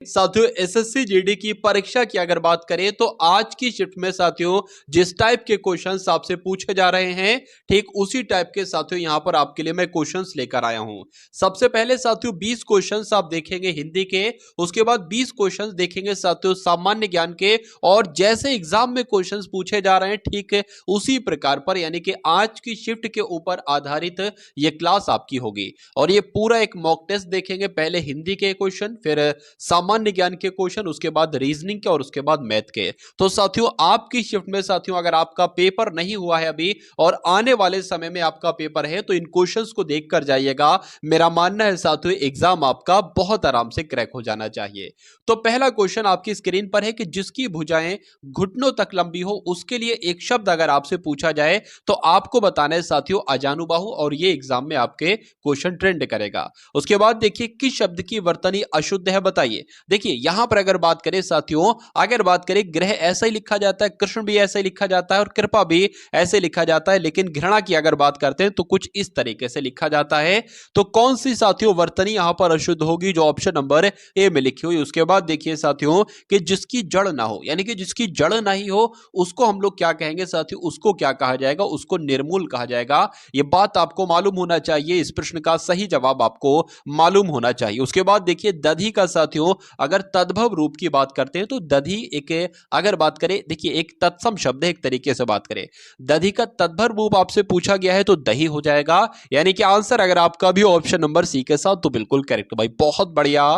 साथियों SSC GD की परीक्षा की अगर बात करें तो आज की शिफ्ट में साथियों जिस टाइप के क्वेश्चंस आपसे पूछे जा रहे हैं ठीक उसी टाइप के साथियों यहां पर आपके लिए मैं क्वेश्चंस लेकर आया हूं। सबसे पहले साथियों 20 क्वेश्चंस आप देखेंगे हिंदी के, उसके बाद 20 क्वेश्चंस देखेंगे साथियों सामान्य ज्ञान के, और जैसे एग्जाम में क्वेश्चंस पूछे जा रहे हैं ठीक है उसी प्रकार पर यानी कि आज की शिफ्ट के ऊपर आधारित ये क्लास आपकी होगी। और ये पूरा एक मॉक टेस्ट देखेंगे, पहले हिंदी के क्वेश्चन, फिर सामान्य ज्ञान के क्वेश्चन, उसके बाद रीजनिंग के और उसके बाद मैथ के। तो साथियों आपकी शिफ्ट में साथियों अगर आपका पेपर नहीं हुआ है अभी और आने वाले समय में आपका पेपर है तो इन क्वेश्चंस को देखकर जाइएगा। मेरा मानना है साथियों एग्जाम आपका बहुत आराम से क्रैक हो जाना चाहिए। तो पहला क्वेश्चन आपकी स्क्रीन पर है कि जिसकी भुजाएं घुटनों तक लंबी हो उसके लिए एक शब्द अगर आपसे पूछा जाए तो आपको बताना है साथियों अजानुबाहु, और ये एग्जाम में आपके क्वेश्चन ट्रेंड करेगा। उसके बाद देखिए किस शब्द की वर्तनी अशुद्ध है बताइए। देखिए यहां पर अगर बात करें साथियों, अगर बात करें ग्रह ऐसा ही लिखा जाता है, कृष्ण भी ऐसा ही लिखा जाता है और कृपा भी ऐसे लिखा जाता है, लेकिन घृणा की अगर बात करते हैं तो कुछ इस तरीके से लिखा जाता है। तो कौन सी साथियों वर्तनी यहां पर अशुद्ध होगी? जो ऑप्शन नंबर ए में लिखी हुई। उसके बाद देखिए साथियों कि जिसकी जड़ ना हो, यानी कि जिसकी जड़ नहीं हो उसको हम लोग क्या कहेंगे साथियों? उसको क्या कहा जाएगा? उसको निर्मूल कहा जाएगा। यह बात आपको मालूम होना चाहिए, इस प्रश्न का सही जवाब आपको मालूम होना चाहिए। उसके बाद देखिए दधी का साथियों अगर तद्भव रूप की बात करते हैं तो दधी एक, अगर बात करें देखिए एक तत्सम शब्द है, एक तरीके से बात करें दधी का तद्भव रूप आपसे पूछा गया है तो दही हो जाएगा। यानी कि आंसर अगर आपका भी ऑप्शन नंबर सी के साथ तो बिल्कुल करेक्ट भाई, बहुत बढ़िया,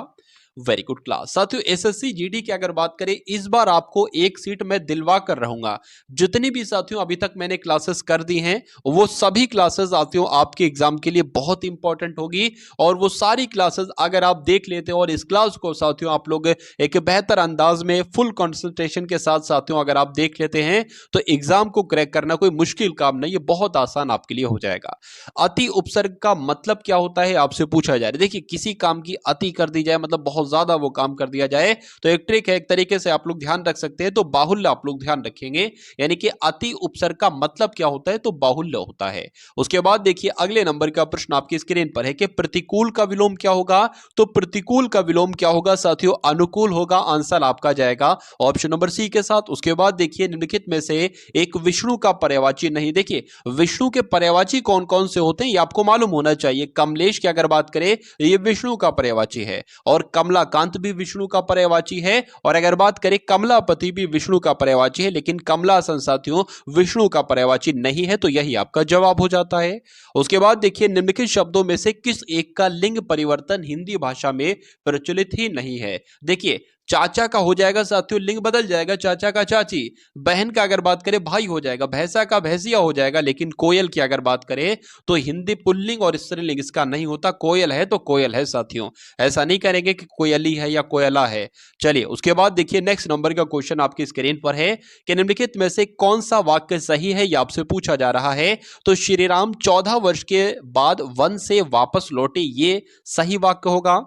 वेरी गुड क्लास। साथियों एसएससी जीडी की अगर बात करें इस बार आपको एक सीट मैं दिलवा कर रहूंगा। जितनी भी साथियों अभी तक मैंने क्लासेस कर दी हैं वो सभी क्लासेस साथियों आपके एग्जाम के लिए बहुत इंपॉर्टेंट होगी, और वो सारी क्लासेस अगर आप देख लेते हो और इस क्लास को साथियों आप लोग एक बेहतर अंदाज में फुल कंसंट्रेशन के साथ साथियों अगर आप देख लेते हैं तो एग्जाम को क्रैक करना कोई मुश्किल काम नहीं, ये बहुत आसान आपके लिए हो जाएगा। अति उपसर्ग का मतलब क्या होता है आपसे पूछा जा रहा है। देखिए किसी काम की अति कर दी जाए मतलब बहुत ज्यादा वो काम कर दिया जाए तो एक ट्रिक है, एक तरीके से आप लोग ध्यान रख सकते हैं, तो बाहुल्य आप लोग ध्यान रखेंगे। यानी कि अति उपसर्ग का मतलब क्या होता है? तो बाहुल्य होता है। उसके बाद देखिए अगले नंबर का प्रश्न आपकी स्क्रीन पर है कि प्रतिकूल का विलोम क्या होगा? तो प्रतिकूल का विलोम क्या होगा साथियों? अनुकूल होगा। आंसर आपका जाएगा ऑप्शन नंबर सी के साथ। उसके बाद देखिए निम्नलिखित में से एक विष्णु का पर्यायवाची नहीं। देखिए विष्णु के पर्यायवाची कौन कौन से होते हैं ये आपको मालूम होना चाहिए। कमलेश की अगर बात करें ये विष्णु का पर्यायवाची है, और कमलाकांत भी विष्णु का पर्यायवाची है, और अगर बात करें कमलापति भी विष्णु का पर्यायवाची है, लेकिन कमलासन साथियों विष्णु का पर्यायवाची नहीं है, तो यही आपका जवाब हो जाता है। उसके बाद देखिए निम्नलिखित शब्दों में से किस एक का लिंग परिवर्तन हिंदी भाषा में प्रचलित ही नहीं है? देखिए चाचा का हो जाएगा साथियों, लिंग बदल जाएगा, चाचा का चाची। बहन का अगर बात करें भाई हो जाएगा, भैंसा का भैंसिया हो जाएगा। लेकिन कोयल की अगर बात करें तो हिंदी पुल्लिंग और स्त्रीलिंग इसका नहीं होता। कोयल है तो कोयल है साथियों, ऐसा नहीं करेंगे कि कोयली है या कोयला है। चलिए उसके बाद देखिए नेक्स्ट नंबर का क्वेश्चन आपकी स्क्रीन पर है कि निम्नलिखित में से कौन सा वाक्य सही है, यह आपसे पूछा जा रहा है। तो श्री राम 14 वर्ष के बाद वन से वापस लौटे, ये सही वाक्य होगा।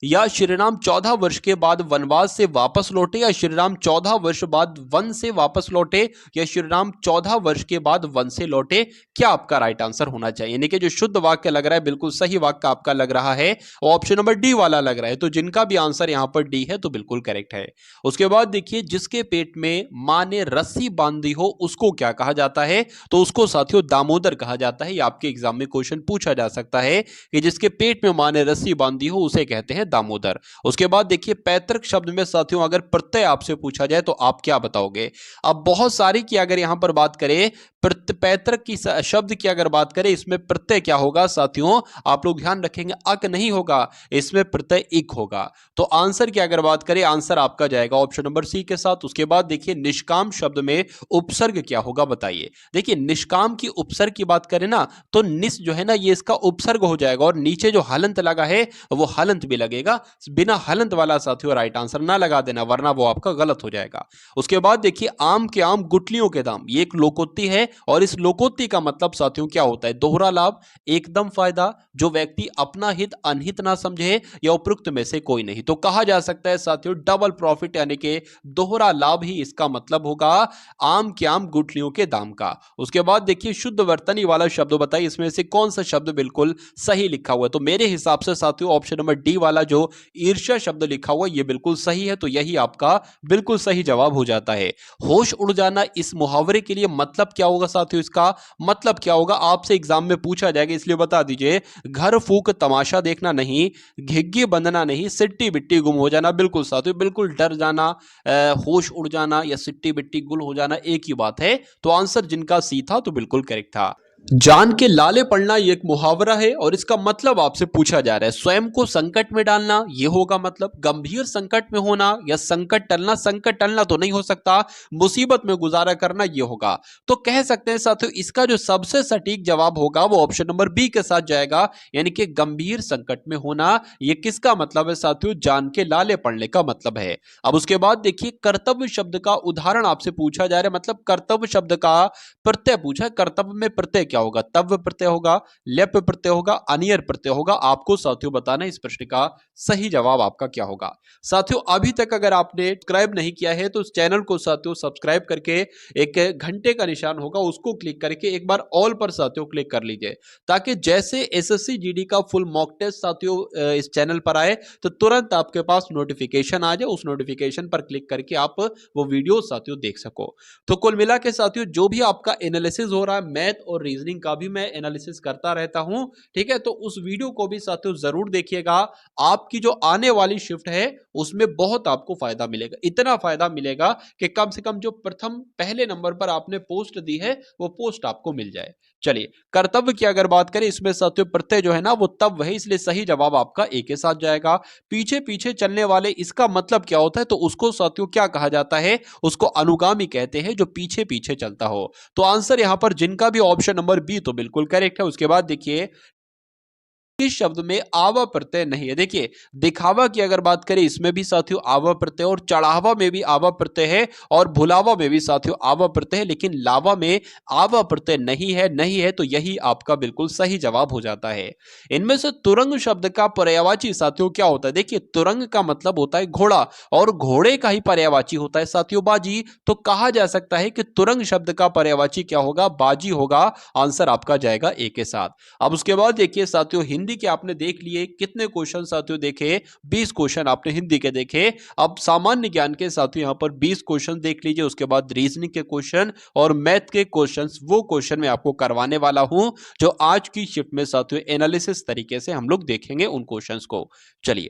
या श्रीराम 14 वर्ष के बाद वनवास से वापस लौटे, या श्रीराम 14 वर्ष बाद वन से वापस लौटे, या श्रीराम 14 वर्ष के बाद वन से लौटे, क्या आपका राइट आंसर होना चाहिए? यानी कि जो शुद्ध वाक्य लग रहा है बिल्कुल सही वाक्य आपका लग रहा है, ऑप्शन नंबर डी वाला लग रहा है। तो जिनका भी आंसर यहां पर डी है तो बिल्कुल करेक्ट है। उसके बाद देखिए जिसके पेट में मां ने रस्सी बांधी हो उसको क्या कहा जाता है? तो उसको साथियों दामोदर कहा जाता है। ये आपके एग्जाम में क्वेश्चन पूछा जा सकता है कि जिसके पेट में मां ने रस्सी बांधी हो उसे कहते हैं दामोदर। उसके बाद देखिए पैतृक शब्द में साथियों अगर प्रत्यय आपसे पूछा जाए तो आप क्या बताओगे? अब बहुत सारी की अगर यहां पर बात करें पैतृक की शब्द की अगर बात करें इसमें प्रत्यय क्या होगा साथियों? आप लोग ध्यान रखेंगे अक नहीं होगा, इसमें प्रत्यय इक होगा। तो आंसर की अगर बात करें आंसर आपका जाएगा ऑप्शन नंबर सी के साथ। उसके बाद देखिए निष्काम शब्द में उपसर्ग क्या होगा बताइए। देखिए निष्काम की उपसर्ग की बात करें ना तो निस जो है ना ये इसका उपसर्ग हो जाएगा, और नीचे जो हलंत लगा है वो हलंत भी लगेगा। बिना हलंत वाला साथियों राइट आंसर ना लगा देना वरना वो आपका गलत हो जाएगा। उसके बाद देखिए आम के आम गुठलियों के दाम, ये एक लोकोक्ति है, और इस लोकोक्ति का मतलब साथियों क्या होता है? दोहरा लाभ, एकदम फायदा, जो व्यक्ति अपना हित अनहित ना समझे, या उपरोक्त में से कोई नहीं। तो कहा जा सकता है साथियों डबल प्रॉफिट यानी कि दोहरा लाभ ही इसका मतलब होगा आम के आम गुठलियों के दाम का। उसके बाद देखिए शुद्ध वर्तनी वाला शब्द बताइए इसमें से कौन सा शब्द बिल्कुल सही लिखा हुआ है? तो मेरे हिसाब से साथियों ऑप्शन नंबर डी वाला जो ईर्ष्या शब्द लिखा हुआ ये बिल्कुल सही है, तो यही आपका बिल्कुल सही जवाब हो जाता है। होश उड़ जाना इस मुहावरे के लिए मतलब क्या होगा साथियों? इसका मतलब क्या होगा आपसे एग्जाम में पूछा जाएगा, इसलिए बता दीजिए। घर फूक तमाशा देखना नहीं, घिग्गी बंधना नहीं, सिट्टी बिट्टी गुम हो जाना। बिल्कुल साथियों, बिल्कुल डर जाना, होश उड़ जाना या सिट्टी बिट्टी गुल हो जाना एक ही बात है। तो आंसर जिनका सी था तो बिल्कुल करेक्ट था। जान के लाले पड़ना ये एक मुहावरा है और इसका मतलब आपसे पूछा जा रहा है स्वयं को संकट में डालना, ये होगा मतलब गंभीर संकट में होना या संकट टलना। संकट टलना तो नहीं हो सकता, मुसीबत में गुजारा करना ये होगा। तो कह सकते हैं साथियों इसका जो सबसे सटीक जवाब होगा वो ऑप्शन नंबर बी के साथ जाएगा, यानी कि गंभीर संकट में होना। ये किसका मतलब है साथियों? जान के लाले पड़ने का मतलब है। अब उसके बाद देखिए कर्तव्य शब्द का उदाहरण आपसे पूछा जा रहा है, मतलब कर्तव्य शब्द का प्रत्यय पूछा। कर्तव्य में प्रत्यय क्या होगा? तव्य प्रत्यय होगा, लेप्य प्रत्यय होगा, अनियर प्रत्यय होगा। आपको साथियों बताना इस प्रश्न का सही जवाब आपका क्या होगा। साथियों अभी तक अगर आपने सब्सक्राइब नहीं किया है तो इस चैनल को साथियों सब्सक्राइब करके एक घंटे का निशान होगा उसको क्लिक करके एक बार ऑल पर साथियों क्लिक कर लीजिए, ताकि जैसे एसएससी जीडी का फुल मॉक टेस्ट साथियों इस चैनल पर आए तो तुरंत आपके पास नोटिफिकेशन आ जाए। उस नोटिफिकेशन पर क्लिक करके आप वो वीडियो साथियों देख सको। तो कुल मिला के साथियों जो भी आपका एनालिसिस हो रहा है मैथ और रीजनिंग का भी मैं एनालिसिस करता रहता हूं, ठीक है? तो उस वीडियो को भी साथियों जरूर देखिएगा। आपकी जो आने वाली शिफ्ट है उसमें बहुत आपको फायदा मिलेगा, इतना फायदा मिलेगा कि कम से कम जो प्रथम पहले नंबर पर आपने पोस्ट दी है वो पोस्ट आपको मिल जाए। चलिए कर्तव्य की अगर बात करें इसमें साथियों प्रत्यय जो है ना वो तब वही, इसलिए सही जवाब आपका ए के साथ जाएगा। पीछे पीछे चलने वाले इसका मतलब क्या होता है? तो उसको साथियों क्या कहा जाता है? उसको अनुगामी कहते हैं, जो पीछे पीछे चलता हो। तो आंसर यहां पर जिनका भी ऑप्शन नंबर बी तो बिल्कुल करेक्ट है। उसके बाद देखिए इस शब्द में आवा प्रत्यय नहीं है। देखिए दिखावा की अगर बात करें इसमें भी साथियों आवा प्रत्यय, और चढ़ावा में भी आवा प्रत्यय है, और भुलावा में भी साथियों आवा प्रत्यय है, लेकिन लावा में आवा प्रत्यय नहीं है। नहीं है तो यही आपका बिल्कुल सही जवाब हो जाता है। इनमें से तुरंग शब्द का पर्यायवाची साथियों क्या होता है? देखिए तुरंग का मतलब होता है घोड़ा, और घोड़े का ही पर्यायवाची होता है साथियों बाजी। तो कहा जा सकता है कि तुरंग शब्द का पर्यायवाची क्या होगा? बाजी होगा। आंसर आपका जाएगा ए के साथ। अब उसके बाद देखिए साथियों हिंदी के आपने देख लिए कितने क्वेश्चन साथियों देखे? 20 क्वेश्चन आपने हिंदी के देखे। अब सामान्य ज्ञान के साथियों यहां पर 20 क्वेश्चन देख लीजिए। उसके बाद रीजनिंग के क्वेश्चन और मैथ के क्वेश्चंस, वो क्वेश्चन मैं आपको करवाने वाला हूं जो आज की शिफ्ट में साथियों एनालिसिस तरीके से हम लोग देखेंगे उन क्वेश्चंस को। चलिए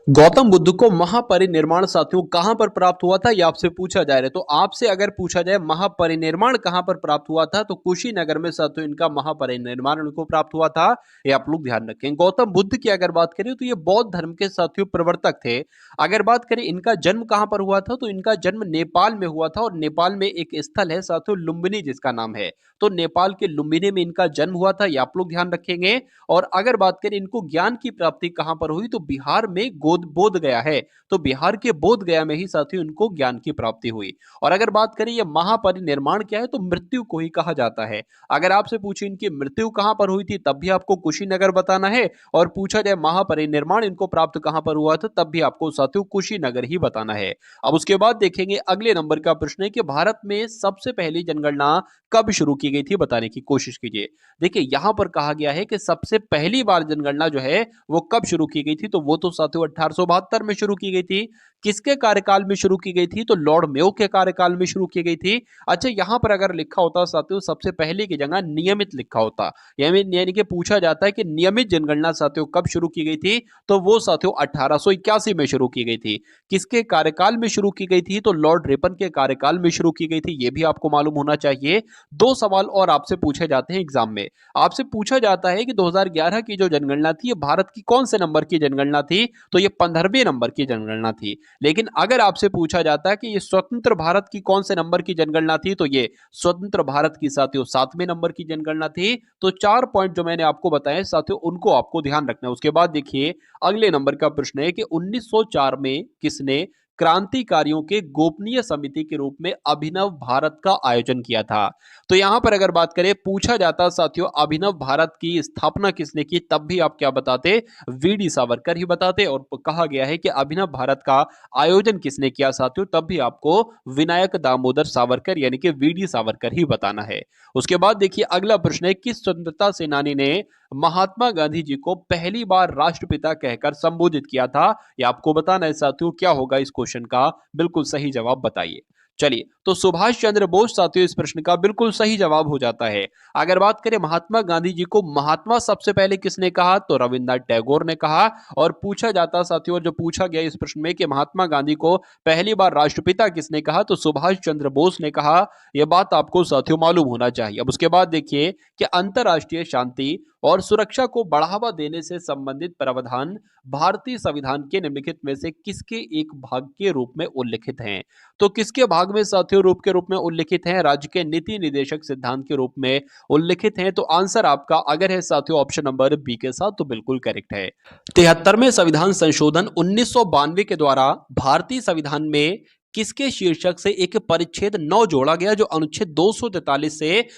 गौतम बुद्ध को महापरिनिर्वाण साथियों कहां पर प्राप्त हुआ था? यह आपसे पूछा जा रहा है। तो आपसे अगर पूछा जाए महापरिनिर्वाण कहां पर प्राप्त हुआ था, तो कुशीनगर में साथियों इनका महापरिनिर्वाण उनको प्राप्त हुआ था। ये आप लोग ध्यान रखें। गौतम बुद्ध की अगर बात करें तो ये बौद्ध धर्म के साथियों प्रवर्तक थे। अगर बात करें इनका जन्म कहां पर हुआ था, तो इनका जन्म नेपाल में हुआ था, और नेपाल में एक स्थल है साथियों लुम्बिनी जिसका नाम है। तो नेपाल के लुम्बिनी में इनका जन्म हुआ था, ये आप लोग ध्यान रखेंगे। और अगर बात करें इनको ज्ञान की प्राप्ति कहां पर हुई, तो बिहार में बोध गया है। तो बिहार के बोध गया में ही साथियों इनको ज्ञान की प्राप्ति हुई। और अगर बात करें ये महापरिनिर्वाण क्या है, तो मृत्यु को ही कहा जाता है। अगर आपसे पूछे इनकी मृत्यु कहां पर हुई थी तब भी आपको कुशीनगर बताना है, और पूछा जाए महापरिनिर्वाण इनको प्राप्त कहां पर हुआ था तब भी आपको साथियों कुशीनगर ही बताना है। अब उसके बाद देखेंगे अगले नंबर का प्रश्न है कि भारत में सबसे पहली जनगणना कब शुरू की गई थी, बताने की कोशिश कीजिए। देखिए यहां पर कहा गया है कि सबसे पहली बार जनगणना जो है वो कब शुरू की गई थी, तो वो तो साथियों 1872 में शुरू की गई थी। किसके कार्यकाल में शुरू की गई थी, तो लॉर्ड मेयो के कार्यकाल में शुरू की गई थी। अच्छा यहां पर अगर लिखा होता साथियों सबसे पहले की जगह नियमित लिखा होता, यानी कि पूछा जाता है कि नियमित जनगणना साथियों कब शुरू की गई थी, तो वो साथियों 1881 में शुरू की गई थी। किसके कार्यकाल में शुरू की गई थी, तो लॉर्ड रिपन के कार्यकाल में शुरू की गई थी। ये भी आपको मालूम होना चाहिए। दो सवाल और आपसे पूछे जाते हैं एग्जाम में। आपसे पूछा जाता है कि 2011 की जो जनगणना थी ये भारत की कौन से नंबर की जनगणना थी, तो ये 15वें नंबर की जनगणना थी। लेकिन अगर आपसे पूछा जाता है कि ये स्वतंत्र भारत की कौन से नंबर की जनगणना थी, तो ये स्वतंत्र भारत की साथियों 7वें नंबर की जनगणना थी। तो 4 पॉइंट जो मैंने आपको बताए साथियों उनको आपको ध्यान रखना है। उसके बाद देखिए अगले नंबर का प्रश्न है कि 1904 में किसने क्रांतिकारियों के गोपनीय समिति के रूप में अभिनव भारत का आयोजन किया था? तो यहां पर अगर बात करें पूछा जाता साथियों अभिनव भारत की स्थापना किसने की, तब भी आप क्या बताते? वीडी सावरकर ही बताते। और कहा गया है कि अभिनव भारत का आयोजन किसने किया साथियों, तब भी आपको विनायक दामोदर सावरकर यानी कि वीडी सावरकर ही बताना है। उसके बाद देखिए अगला प्रश्न है किस स्वतंत्रता सेनानी ने महात्मा गांधी जी को पहली बार राष्ट्रपिता कहकर संबोधित किया था? ये आपको बताना है साथियों। क्या होगा इस क्वेश्चन का बिल्कुल सही जवाब बताइए। चलिए, तो सुभाष चंद्र बोस साथियों इस प्रश्न का बिल्कुल सही जवाब हो जाता है। अगर बात करें महात्मा गांधी जी को महात्मा सबसे पहले किसने कहा, तो रविन्द्रनाथ टैगोर ने कहा। और पूछा जाता साथियों, जो पूछा गया इस प्रश्न में कि महात्मा गांधी को पहली बार राष्ट्रपिता किसने कहा, तो सुभाष चंद्र बोस ने कहा। यह बात आपको साथियों मालूम होना चाहिए। अब उसके बाद देखिए कि अंतरराष्ट्रीय शांति और सुरक्षा को बढ़ावा देने से संबंधित प्रावधान भारतीय संविधान के निम्नलिखित में से किसके एक भाग के रूप में उल्लिखित हैं? तो किसके भाग में साथियों रूप में उल्लिखित हैं? राज्य के नीति निर्देशक सिद्धांत के रूप में उल्लिखित हैं। तो आंसर आपका अगर है साथियों ऑप्शन नंबर बी के साथ, तो बिल्कुल करेक्ट है। 73वें संविधान संशोधन 1992 के द्वारा भारतीय संविधान में किसके शीर्षक से एक परिच्छेद 9 जोड़ा गया, जो अनुच्छेद 243 से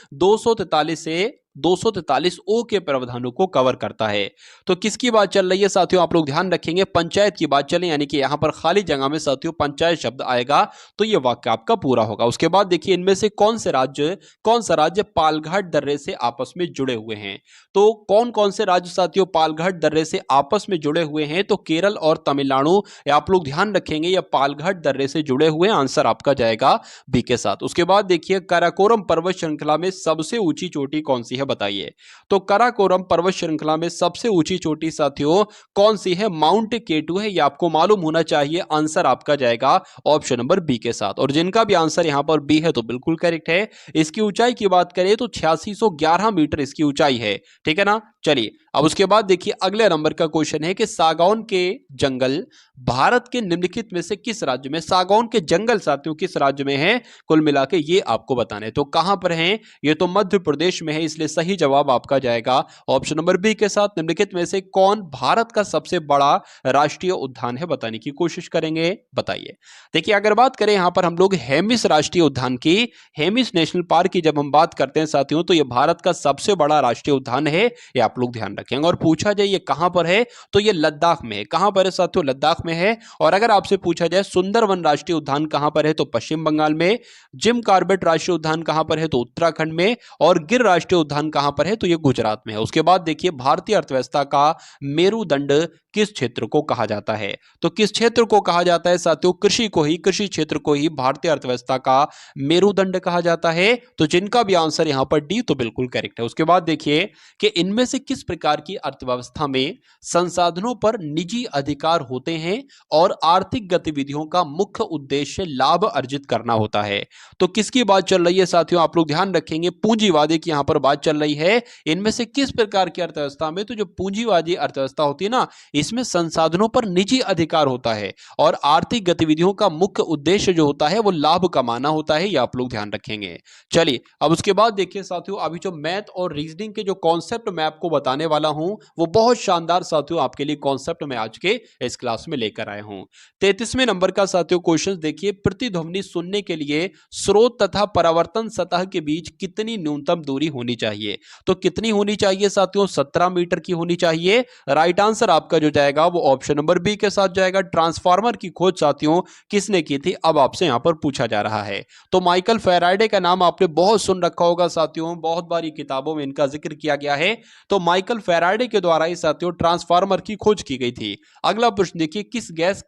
243 ओ के प्रावधानों को कवर करता है? तो किसकी बात चल रही है साथियों, आप लोग ध्यान रखेंगे, पंचायत की बात चले, यानी कि यहां पर खाली जगह में साथियों पंचायत शब्द आएगा तो यह वाक्य आपका पूरा होगा। उसके बाद देखिए इनमें से कौन सा राज्य पालघाट दर्रे से आपस में जुड़े हुए हैं? तो कौन कौन से राज्य साथियों पालघाट दर्रे से आपस में जुड़े हुए हैं? तो केरल और तमिलनाडु, आप लोग ध्यान रखेंगे, या पालघाट दर्रे से जुड़े हुए। आंसर आपका जाएगा बी के साथ। उसके बाद देखिए काराकोरम पर्वत श्रृंखला में सबसे ऊंची चोटी कौन सी है, बताइए। तो काराकोरम पर्वत श्रृंखला में सबसे ऊंची चोटी साथियों कौन सी है? माउंट केटू है, ये आपको मालूम होना चाहिए। आंसर आपका जाएगा ऑप्शन नंबर बी के साथ। और जिनका भी आंसर यहां पर बी है तो बिल्कुल करेक्ट है। इसकी ऊंचाई की बात करें तो 8611 मीटर इसकी ऊंचाई है, ठीक है ना। चलिए, अब उसके बाद देखिए अगले नंबर का क्वेश्चन है कि सागौन के जंगल भारत के निम्नलिखित में से किस राज्य में, सागौन के जंगल साथियों किस राज्य में है, कुल मिला के ये आपको बताने। तो कहां पर हैं? ये तो मध्य प्रदेश में है, इसलिए सही जवाब आपका जाएगा ऑप्शन नंबर बी के साथ। निम्नलिखित में से कौन भारत का सबसे बड़ा राष्ट्रीय उद्यान है, बताने की कोशिश करेंगे, बताइए। देखिए अगर बात करें यहां पर हम लोग हेमिस राष्ट्रीय उद्यान की, हेमिस नेशनल पार्क की जब हम बात करते हैं साथियों, तो ये भारत का सबसे बड़ा राष्ट्रीय उद्यान है, ये आप लोग ध्यान रखेंगे। और पूछा जाए ये कहां पर है, तो ये लद्दाख में है। कहां पर है साथियों? लद्दाख में है। और अगर आपसे पूछा जाए सुंदरवन राष्ट्रीय उद्यान कहां पर है, तो पश्चिम बंगाल में। जिम कॉर्बेट राष्ट्रीय उद्यान कहां पर है, तो उत्तराखंड में। और गिर राष्ट्रीय उद्यान कहां पर है, तो ये गुजरात में है। उसके बाद देखिए भारतीय अर्थव्यवस्था का मेरुदंड किस क्षेत्र को कहा जाता है? तो किस क्षेत्र को कहा जाता है साथियों? कृषि क्षेत्र को ही भारतीय अर्थव्यवस्था का मेरुदंड कहा जाता है। तो जिनका भी आंसर यहां पर डी, तो बिल्कुल करेक्ट है। उसके बाद देखिए कि इनमें से किस प्रकार की अर्थव्यवस्था में संसाधनों पर निजी अधिकार होते हैं और आर्थिक गतिविधियों का मुख्य उद्देश्य लाभ अर्जित करना होता है? तो किसकी बात चल रही है साथियों, आप लोग ध्यान रखेंगे, पूंजीवादी की यहां पर बात चल रही है। इनमें से किस प्रकार की अर्थव्यवस्था में, तो जो पूंजीवादी अर्थव्यवस्था होती है ना, इसमें संसाधनों पर निजी अधिकार होता है और आर्थिक गतिविधियों का मुख्य उद्देश्य जो होता है वो लाभ कमाना होता है, ये आप लोग ध्यान रखेंगे। चलिए, अब उसके बाद देखिए साथियों, अभी जो मैथ और रीजनिंग के जो कॉन्सेप्ट मैं आपको बताने वाला हूं वो बहुत शानदार साथियों आपके लिए कॉन्सेप्ट मैं आज के इस क्लास में लेकर आया हूं। 33वें नंबर का साथियों क्वेश्चन देखिए, प्रतिध्वनि सुनने के लिए स्रोत तथा परावर्तन सतह के बीच कितनी न्यूनतम दूरी होनी चाहिए? तो कितनी होनी चाहिए साथियों? 17 मीटर की होनी चाहिए। राइट आंसर आपका जो जाएगा वो ऑप्शन नंबर बी के साथ जाएगा। ट्रांसफार्मर की खोज साथियों किसने की थी, अब आपसे यहां पर पूछा जा रहा है। तो माइकल फैराडे का नाम आपने बहुत सुन रखा होगा साथियों, बहुत बारी किताबों में इनका जिक्र किया गया है। तो माइकल फैराडे के द्वारा ही साथियों ट्रांसफार्मर की खोज की गई थी। अगला प्रश्न देखिए, किस गैस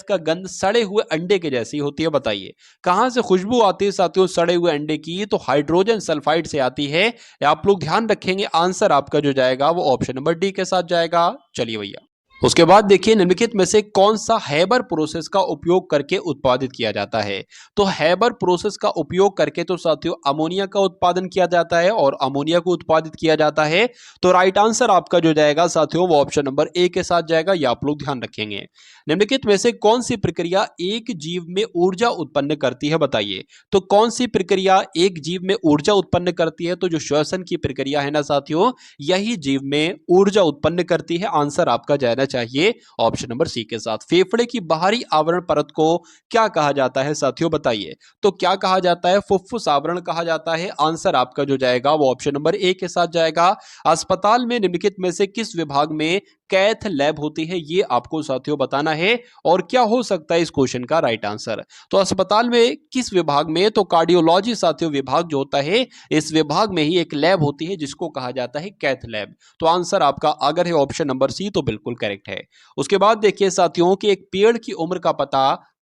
का गंध सड़े हुए अंडे के जैसी होती है, बताइए। कहां से खुशबू आती है साथियों सड़े हुए अंडे की? तो हाइड्रोजन सल्फाइड से आती है, आप लोग ध्यान रखेंगे। आंसर आपका जो जाएगा वो ऑप्शन नंबर डी के साथ जाएगा। चलिए भैया, उसके बाद देखिए निम्नलिखित में से कौन सा हैबर प्रोसेस का उपयोग करके उत्पादित किया जाता है? तो हैबर प्रोसेस का उपयोग करके तो साथियों अमोनिया का उत्पादन किया जाता है और अमोनिया को उत्पादित किया जाता है। तो राइट आंसर आपका जो जाएगा साथियों वो ऑप्शन नंबर ए के साथ जाएगा, ये आप लोग ध्यान रखेंगे। निम्नलिखित में से कौन सी प्रक्रिया एक जीव में ऊर्जा उत्पन्न करती है, बताइए। तो कौन सी प्रक्रिया एक जीव में ऊर्जा उत्पन्न करती है? तो जो श्वसन की प्रक्रिया है ना साथियों, यही जीव में ऊर्जा उत्पन्न करती है। आंसर आपका जाना चाहिए ऑप्शन नंबर सी के साथ। फेफड़े की बाहरी आवरण परत को क्या कहा जाता है साथियों, बताइए। तो क्या कहा जाता है? फुफ्फुस आवरण कहा जाता है। आंसर आपका जो जाएगा वो ऑप्शन नंबर ए के साथ जाएगा। अस्पताल में निम्नलिखित में से किस विभाग में कैथ लैब होती है, ये आपको साथियों बताना है। और क्या हो सकता है इस क्वेश्चन का राइट आंसर? तो अस्पताल में किस विभाग में? तो कार्डियोलॉजी साथियों विभाग जो होता है, इस विभाग में ही एक लैब होती है जिसको कहा जाता है कैथ लैब। तो आंसर आपका अगर है ऑप्शन नंबर सी तो बिल्कुल करेक्ट है। उसके बाद देखिए साथियों कि एक पेड़ की उम्र का पता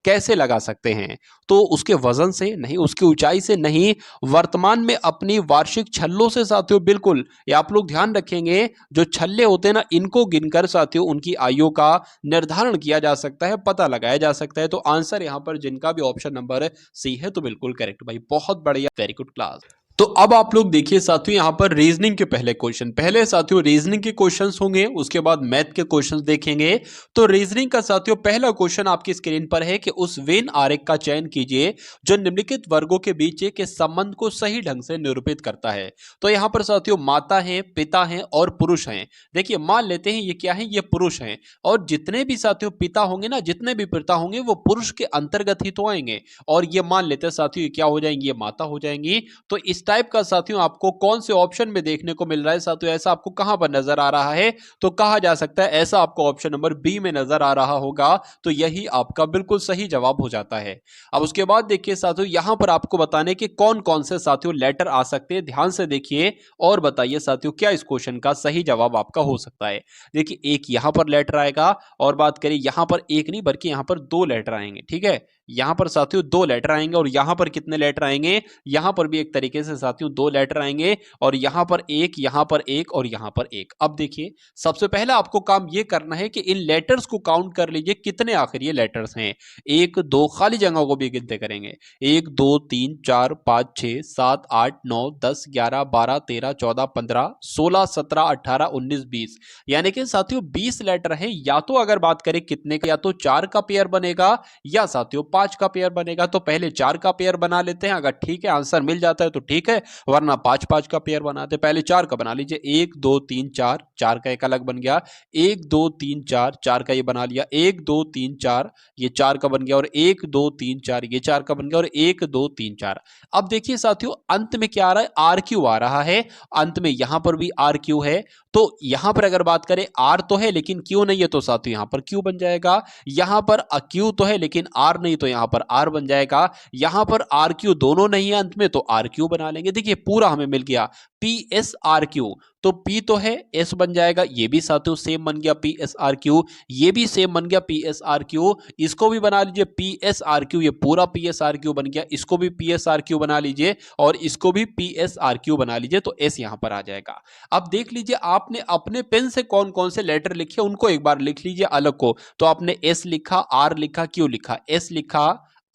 कैसे लगा सकते हैं? तो उसके वजन से नहीं, उसकी ऊंचाई से नहीं, वर्तमान में अपनी वार्षिक छल्लों से साथियों बिल्कुल। ये आप लोग ध्यान रखेंगे, जो छल्ले होते हैं ना, इनको गिनकर साथियों उनकी आयु का निर्धारण किया जा सकता है, पता लगाया जा सकता है। तो आंसर यहां पर जिनका भी ऑप्शन नंबर सी है तो बिल्कुल करेक्ट भाई, बहुत बढ़िया, वेरी गुड क्लास। तो अब आप लोग देखिए साथियों यहां पर रीजनिंग के पहले क्वेश्चन, पहले साथियों रीजनिंग के क्वेश्चंस होंगे, उसके बाद मैथ के क्वेश्चंस देखेंगे। तो रीजनिंग का साथियों पहला क्वेश्चन आपकी स्क्रीन पर है कि उस वेन आरेख का चयन कीजिए जो निम्नलिखित वर्गों के बीच के संबंध को सही ढंग से निरूपित करता है। तो यहां पर साथियों माता है, पिता है और पुरुष हैं। देखिए मान लेते हैं ये क्या है, ये पुरुष हैं, और जितने भी साथियों पिता होंगे ना, जितने भी पिता होंगे वो पुरुष के अंतर्गत ही तो आएंगे। और ये मान लेते हैं साथियों ये क्या हो जाएंगी, ये माता हो जाएंगी। तो इस टाइप का साथियों आपको कौन से ऑप्शन में देखने को मिल रहा है साथियों? ऐसा आपको कहां पर नजर आ रहा है? तो कहा जा सकता है ऐसा आपको ऑप्शन नंबर बी में नजर आ रहा होगा। तो यही आपका बिल्कुल सही जवाब हो जाता है। अब उसके बाद देखिए साथियों यहां पर आपको बताने कि कौन कौन से साथियों लेटर आ सकते हैं, ध्यान से देखिए और बताइए साथियों क्या इस क्वेश्चन का सही जवाब आपका हो सकता है। देखिए एक यहां पर लेटर आएगा, और बात करें यहां पर एक नहीं बल्कि यहां पर दो लेटर आएंगे, ठीक है। यहां पर साथियों दो लेटर आएंगे, और यहां पर कितने लेटर आएंगे? यहां पर भी एक तरीके से साथियों दो लेटर आएंगे, और यहां पर एक, यहां पर एक और यहां पर एक। अब देखिए सबसे पहला आपको काम यह करना है कि इन लेटर्स को काउंट कर लीजिए कितने आखिर ये लेटर्स हैं। एक दो, खाली जगहों को भी गिनते करेंगे। एक दो तीन चार पांच छह सात आठ नौ 10 11 12 13 14 15 16 17 18 19 20, यानी कि साथियों 20 लेटर हैं। या तो अगर बात करें कितने का, या तो 4 का पेयर बनेगा या साथियों 5 का पेयर बनेगा। तो पहले 4 का पेयर बना लेते हैं, अगर ठीक है आंसर मिल जाता है तो ठीक है, वरना 5 5 का पेयर बनाते हैं। पहले 4 का बना लीजिए, 1 2 3 4, 4 का एक अलग बन गया। 1 2 3 4, 4 का ये बना लिया। 1 2 3 4, ये 4 का बन गया, और 1 2 3 4 ये 4 का बन गया, और 1 2 3 4। अब देखिए साथियों अंत में क्या आ रहा है, आर क्यू आ रहा है। अंत में यहां पर भी आर क्यू है। तो यहां पर अगर बात करें आर तो है लेकिन क्यू नहीं है, तो साथियों यहां पर क्यू बन जाएगा। यहां पर क्यू तो है लेकिन आर नहीं, तो यहां पर आर बन जाएगा। यहां पर आर क्यू दोनों नहीं है अंत में, तो आर क्यू बना लेंगे। देखिए पूरा हमें मिल गया पी एस आर क्यू। तो पी तो है, एस बन जाएगा, ये भी साथियों सेम बन गया पी एस आर क्यू, ये भी सेम बन गया पी एस आर क्यू। इसको भी बना लीजिए पी एस आर क्यू, ये पूरा पी एस आर क्यू बन गया। इसको भी पी एस आर क्यू बना लीजिए, और इसको भी पी एस आर क्यू बना लीजिए, तो एस यहां पर आ जाएगा। अब देख लीजिए आपने अपने पेन से कौन कौन से लेटर लिखे उनको एक बार लिख लीजिए अलग को। तो आपने एस लिखा, आर लिखा, क्यू लिखा, एस लिखा,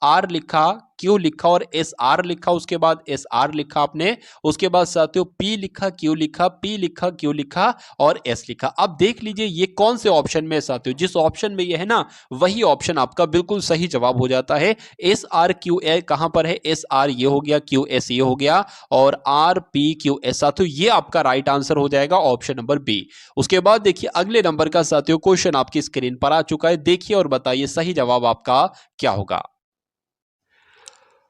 आर लिखा, क्यू लिखा और एस आर लिखा, उसके बाद एस आर लिखा आपने, उसके बाद साथियों पी लिखा, क्यू लिखा, पी लिखा, क्यू लिखा और एस लिखा। अब देख लीजिए ये कौन से ऑप्शन में है साथियों, जिस ऑप्शन में ये है ना वही ऑप्शन आपका बिल्कुल सही जवाब हो जाता है। एस आर क्यू ए कहां पर है, एस आर ये हो गया, क्यू एस ये हो गया, और आर पी क्यू एस साथियों ये आपका राइट आंसर हो जाएगा ऑप्शन नंबर बी। उसके बाद देखिए अगले नंबर का साथियों क्वेश्चन आपकी स्क्रीन पर आ चुका है, देखिए और बताइए सही जवाब आपका क्या होगा।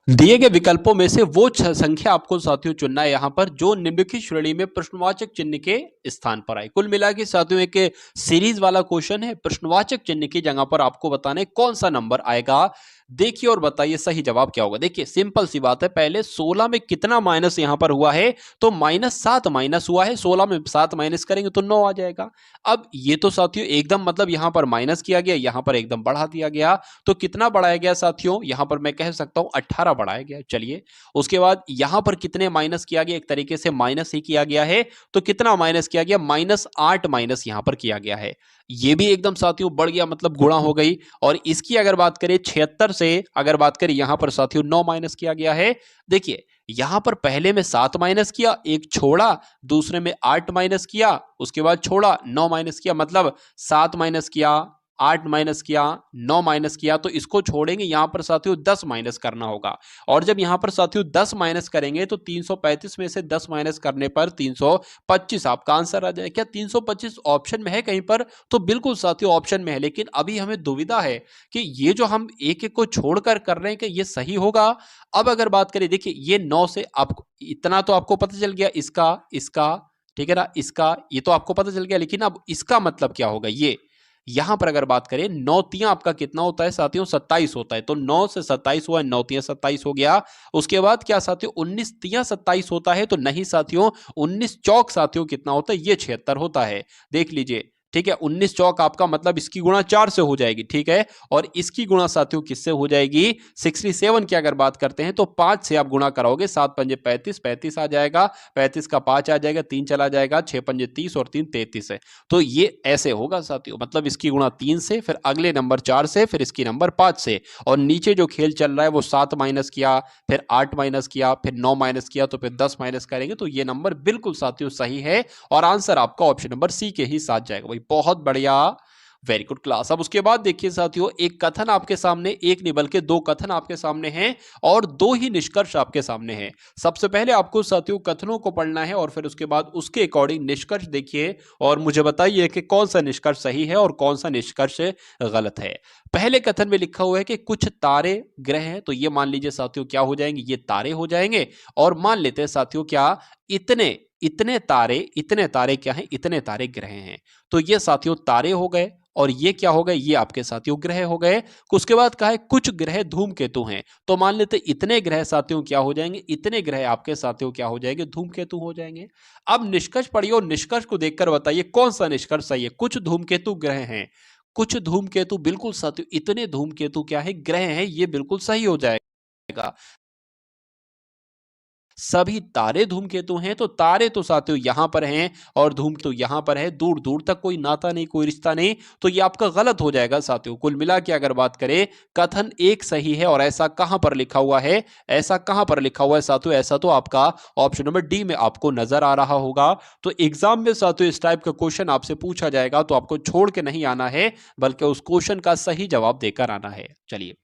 दिए गए विकल्पों में से वो संख्या आपको साथियों चुनना है यहां पर जो निम्नलिखित श्रेणी में प्रश्नवाचक चिन्ह के स्थान पर आए। कुल मिला के साथियों एक सीरीज वाला क्वेश्चन है, प्रश्नवाचक चिन्ह की जगह पर आपको बताने कौन सा नंबर आएगा। देखिए और बताइए सही जवाब क्या होगा। देखिए सिंपल सी बात है, पहले 16 में कितना माइनस यहां पर हुआ है, तो -7 माइनस हुआ है। 16 में 7 माइनस करेंगे तो 9 आ जाएगा। अब ये तो साथियों एकदम मतलब यहां पर माइनस किया गया, यहां पर एकदम बढ़ा दिया गया, तो कितना बढ़ाया गया साथियों, यहां पर मैं कह सकता हूं 18 बढ़ाया गया। चलिए उसके बाद यहां पर कितने माइनस किया गया, एक तरीके से माइनस ही किया गया है, तो कितना माइनस किया गया, -8 माइनस यहां पर किया गया है। ये भी एकदम साथियों बढ़ गया, मतलब गुणा हो गई। और इसकी अगर बात करें 76 से अगर बात करें यहां पर साथियों 9 माइनस किया गया है। देखिए यहां पर पहले में 7 माइनस किया, एक छोड़ा, दूसरे में 8 माइनस किया, उसके बाद छोड़ा, 9 माइनस किया, मतलब 7 माइनस किया, 8 माइनस किया, 9 माइनस किया, तो इसको छोड़ेंगे, यहां पर साथियों 10 माइनस करना होगा। और जब यहां पर साथियों 10 माइनस करेंगे तो 335 में से 10 माइनस करने पर 325 आपका आंसर आ जाए। क्या 325 ऑप्शन में है कहीं पर? तो बिल्कुल साथियों ऑप्शन में है, लेकिन अभी हमें दुविधा है कि ये जो हम एक एक को छोड़कर कर रहे हैं कि ये सही होगा। अब अगर बात करें देखिए ये 9 से आपको इतना तो आपको पता चल गया, इसका इसका ठीक है ना। इसका ये तो आपको पता चल गया, लेकिन अब इसका मतलब क्या होगा, ये यहां पर अगर बात करें, 9 तियां आपका कितना होता है साथियों, 27 होता है। तो 9 से 27 हुआ, 9 तियां 27 हो गया। उसके बाद क्या साथियों, 19 तियां 27 होता है? तो नहीं साथियों, 19 चौक साथियों कितना होता है, ये 76 होता है। देख लीजिए, ठीक है। 19 चौक आपका मतलब इसकी गुणा 4 से हो जाएगी, ठीक है। और इसकी गुणा साथियों किससे हो जाएगी, 67 की अगर बात करते हैं तो 5 से आप गुणा कराओगे, 7 पंजे 35, 35 आ जाएगा, 35 का 5 आ जाएगा, 3 चला जाएगा, 6 पंजे 30 और 3 33 है। तो ये ऐसे होगा साथियों, मतलब इसकी गुणा 3 से, फिर अगले नंबर 4 से, फिर इसकी नंबर 5 से, और नीचे जो खेल चल रहा है वो 7 माइनस किया, फिर 8 माइनस किया, फिर 9 माइनस किया, तो फिर 10 माइनस करेंगे। तो ये नंबर बिल्कुल साथियों सही है, और आंसर आपका ऑप्शन नंबर सी के ही साथ जाएगा। भाई बहुत बढ़िया, वेरी गुड क्लास। अब उसके बाद देखिए साथियों, एक कथन आपके सामने, एक नहीं बल्कि दो कथन आपके सामने हैं, और दो ही निष्कर्ष आपके सामने हैं। सबसे पहले आपको साथियों कथनों को पढ़ना है, और फिर उसके बाद उसके अकॉर्डिंग निष्कर्ष देखिए, और मुझे बताइए कि कौन सा निष्कर्ष सही है और कौन सा निष्कर्ष गलत है। पहले कथन में लिखा हुआ है कि कुछ तारे ग्रह हैं, तो ये मान लीजिए साथियों क्या हो जाएंगे, ये तारे हो जाएंगे। और मान लेते हैं साथियों क्या, इतने इतने तारे क्या हैं, इतने तारे ग्रह हैं। तो ये साथियों तारे हो गए, और ये क्या हो गए, ये आपके साथियों ग्रह हो गए। उसके बाद कहा है कुछ ग्रह धूमकेतु हैं, तो मान लेते इतने ग्रह साथियों क्या हो जाएंगे, इतने ग्रह आपके साथियों क्या हो जाएंगे, धूमकेतु हो जाएंगे। अब निष्कर्ष पढ़िए, और निष्कर्ष को देखकर बताइए कौन सा निष्कर्ष सही है। कुछ धूमकेतु ग्रह हैं, कुछ धूमकेतु, बिल्कुल साथियों इतने धूमकेतु क्या है, ग्रह हैं, ये बिल्कुल सही हो जाएगा। सभी तारे धूमकेतु हैं, तो तारे तो साथियों यहां पर हैं, और धूमकेतु यहां पर है, दूर दूर तक कोई नाता नहीं, कोई रिश्ता नहीं। तो ये आपका गलत हो जाएगा साथियों। कुल मिला के अगर बात करें, कथन एक सही है, और ऐसा कहां पर लिखा हुआ है, ऐसा कहां पर लिखा हुआ है साथियों, ऐसा तो आपका ऑप्शन नंबर डी में आपको नजर आ रहा होगा। तो एग्जाम में साथियों इस टाइप का क्वेश्चन आपसे पूछा जाएगा, तो आपको छोड़ के नहीं आना है, बल्कि उस क्वेश्चन का सही जवाब देकर आना है। चलिए,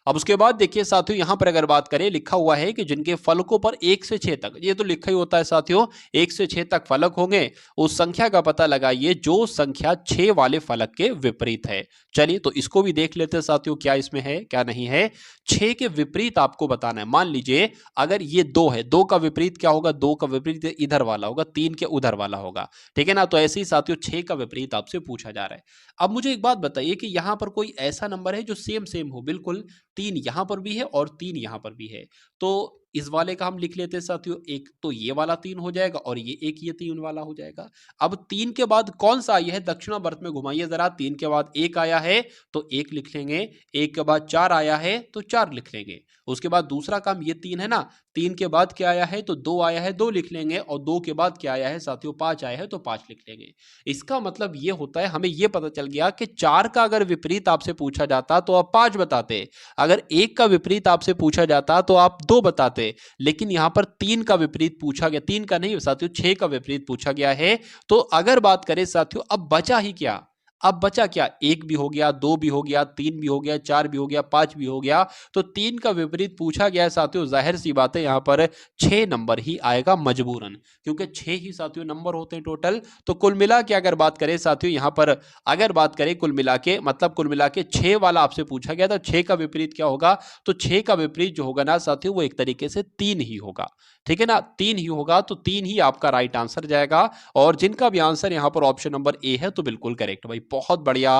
अब उसके बाद देखिए साथियों, यहां पर अगर बात करें, लिखा हुआ है कि जिनके फलकों पर 1 से 6 तक, ये तो लिखा ही होता है साथियों, 1 से 6 तक फलक होंगे, उस संख्या का पता लगाइए जो संख्या 6 वाले फलक के विपरीत है। चलिए, तो इसको भी देख लेते हैं साथियों, क्या इसमें है क्या नहीं है। 6 के विपरीत आपको बताना है। मान लीजिए अगर ये 2 है, 2 का विपरीत क्या होगा, 2 का विपरीत इधर वाला होगा, 3 के उधर वाला होगा, ठीक है ना। तो ऐसे ही साथियों 6 का विपरीत आपसे पूछा जा रहा है। अब मुझे एक बात बताइए कि यहां पर कोई ऐसा नंबर है जो सेम सेम हो, बिल्कुल 3 यहां पर भी है और 3 यहां पर भी है। तो इस वाले का हम लिख लेते हैं साथियों, एक तो ये वाला 3 हो जाएगा, और ये एक ये 3 वाला हो जाएगा। अब 3 के बाद कौन सा आया है, दक्षिणावर्त में घुमाइए जरा। 3 के बाद 1 आया है तो 1 लिख लेंगे, 1 के बाद 4 आया है तो 4 लिख लेंगे। उसके बाद दूसरा काम, ये 3 है ना, 3 के बाद क्या आया है, तो 2 आया है, 2 लिख लेंगे। और 2 के बाद क्या आया है साथियों, 5 आया है, तो 5 लिख लेंगे। इसका मतलब ये होता है, हमें ये पता चल गया कि 4 का अगर विपरीत आपसे पूछा जाता तो आप 5 बताते, अगर 1 का विपरीत आपसे पूछा जाता तो आप 2 बताते। लेकिन यहां पर 3 का विपरीत पूछा गया, 3 का नहीं साथियों, 6 का विपरीत पूछा गया है। तो अगर बात करें साथियों, अब बचा ही क्या, अब बचा क्या, 1 भी हो गया, 2 भी हो गया, 3 भी हो गया, 4 भी हो गया, 5 भी हो गया। तो 3 का विपरीत पूछा गया है साथियों, जाहिर सी बात है यहां पर 6 नंबर ही आएगा मजबूरन, क्योंकि 6 ही साथियों नंबर होते हैं टोटल। तो कुल मिला के अगर बात करें साथियों, यहां पर अगर बात करें कुल मिला के, मतलब कुल मिला के 6 वाला आपसे पूछा गया था, 6 का विपरीत क्या होगा, तो 6 का विपरीत जो होगा ना साथियों, वो एक तरीके से 3 ही होगा, ठीक है ना। 3 ही होगा, तो 3 ही आपका राइट आंसर जाएगा। और जिनका भी आंसर यहां पर ऑप्शन नंबर ए है, तो बिल्कुल करेक्ट भाई, बहुत बढ़िया,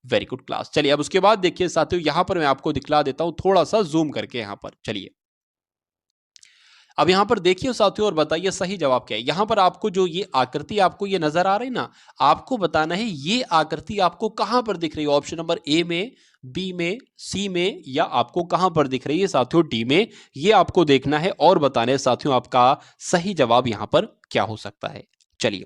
वेरी गुड क्लास। चलिए, अब उसके बाद देखिए साथियों, यहां पर मैं आपको दिखला देता हूं थोड़ा सा जूम करके यहां पर। चलिए, अब यहां पर देखिए साथियों, और बताइए सही जवाब क्या है। यहां पर आपको जो ये आकृति आपको ये नजर आ रही ना, आपको बताना है ये आकृति आपको कहां पर दिख रही है, ऑप्शन नंबर ए में, बी में, सी में, या आपको कहां पर दिख रही है साथियों, डी में। ये आपको देखना है और बताना है साथियों आपका सही जवाब यहां पर क्या हो सकता है। चलिए,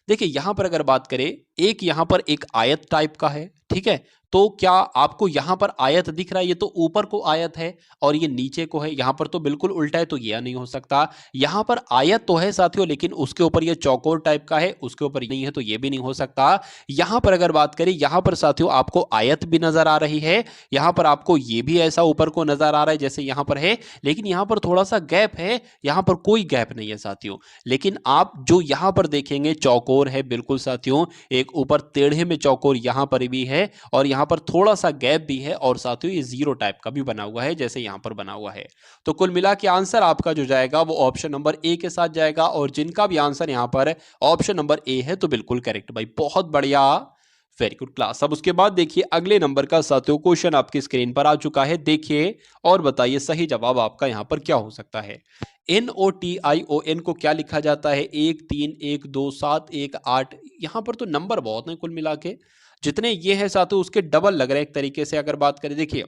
देखिए यहां पर अगर बात करें, एक यहां पर एक आयत टाइप का है, ठीक है। तो क्या आपको यहां पर आयत दिख रहा है, ये तो ऊपर को आयत है और ये नीचे को है, यहां पर तो बिल्कुल उल्टा है, तो यह नहीं हो सकता। यहां पर आयत तो है साथियों, लेकिन उसके ऊपर ये चौकोर टाइप का है, उसके ऊपर नहीं है, तो ये भी नहीं हो सकता। यहां पर अगर बात करें, यहां पर साथियों आपको आयत भी नजर आ रही है, यहां पर आपको ये भी ऐसा ऊपर को नजर आ रहा है जैसे यहां पर है, लेकिन यहां पर थोड़ा सा गैप है, यहां पर कोई गैप नहीं है साथियों। लेकिन आप जो यहां पर देखेंगे चौकोर है बिल्कुल साथियों, एक ऊपर टेढ़े में चौकोर यहां पर भी है, और यहां यहाँ पर थोड़ा सा गैप भी है और साथियों ये जीरो टाइप का भी बना हुआ है जैसे यहाँ पर बना हुआ है। तो कुल मिला के आंसर आपका जो जाएगा वो ऑप्शन नंबर ए के साथ जाएगा और जिनका भी आंसर यहाँ पर ऑप्शन नंबर ए है तो बिल्कुल करेक्ट भाई, बहुत बढ़िया, वेरी गुड क्लास। अब उसके बाद देखिए अगले नंबर का साथियों क्वेश्चन आपकी स्क्रीन पर आ चुका है, देखिए और बताइए सही जवाब आपका यहां पर क्या हो सकता है। NOTION को क्या लिखा जाता है? 1 3 1 2 7 1 8। यहां पर तो नंबर बहुत हैं कुल मिला के, जितने ये हैं साथियों उसके डबल लग रहे हैं एक तरीके से अगर बात करें। देखिए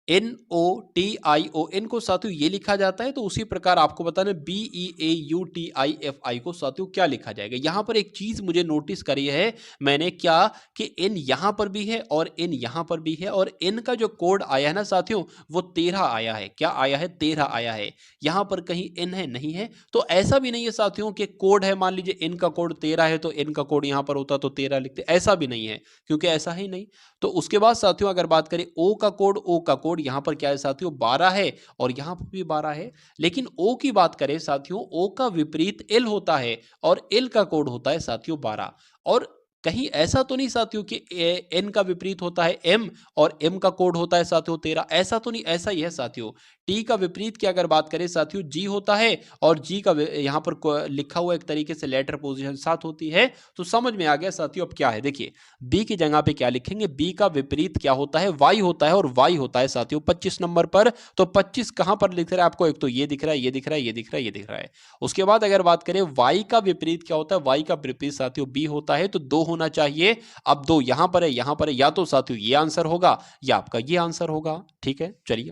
NOTION को साथियों ये लिखा जाता है, तो उसी प्रकार आपको बताना BEAUTIFI को साथियों क्या लिखा जाएगा। यहां पर एक चीज मुझे नोटिस करी है मैंने, क्या कि N यहां पर भी है और N यहां पर भी है, और N का जो कोड आया है ना साथियों वो 13 आया है। क्या आया है? 13 आया है। यहां पर कहीं N है? नहीं है। तो ऐसा भी नहीं है साथियों कि कोड है, मान लीजिए N का कोड 13 है तो N का कोड यहां पर होता तो 13 लिखते, ऐसा भी नहीं है क्योंकि ऐसा ही नहीं। तो उसके बाद साथियों अगर बात करें O का कोड यहां पर क्या है साथियों? 12 है और यहां पर भी 12 है। लेकिन O की बात करें साथियों, O का विपरीत L होता है और L का कोड होता है साथियों 12। और कहीं ऐसा तो नहीं साथियों कि N का विपरीत होता है M और M का कोड होता है साथियों 13, ऐसा तो नहीं, ऐसा ही है साथियों। T का विपरीत की अगर बात करें साथियों G होता है और G का यहां पर लिखा हुआ एक तरीके से लेटर पोजीशन 7 होती है। तो समझ में आ गया साथियों अब क्या है। देखिए B की जगह पे क्या लिखेंगे? B का विपरीत क्या होता है? Y होता है, और Y होता है साथियों 25 नंबर पर। तो 25 कहां पर लिख रहा है आपको? एक तो ये दिख रहा है, ये दिख रहा है, ये दिख रहा है, ये दिख रहा है। उसके बाद अगर बात करें Y का विपरीत क्या होता है? Y का विपरीत साथियों B होता है, तो 2 होना चाहिए। अब 2 यहां पर है, यहां पर है, या तो साथियों ये आंसर होगा या आपका ये आंसर होगा। ठीक है, चलिए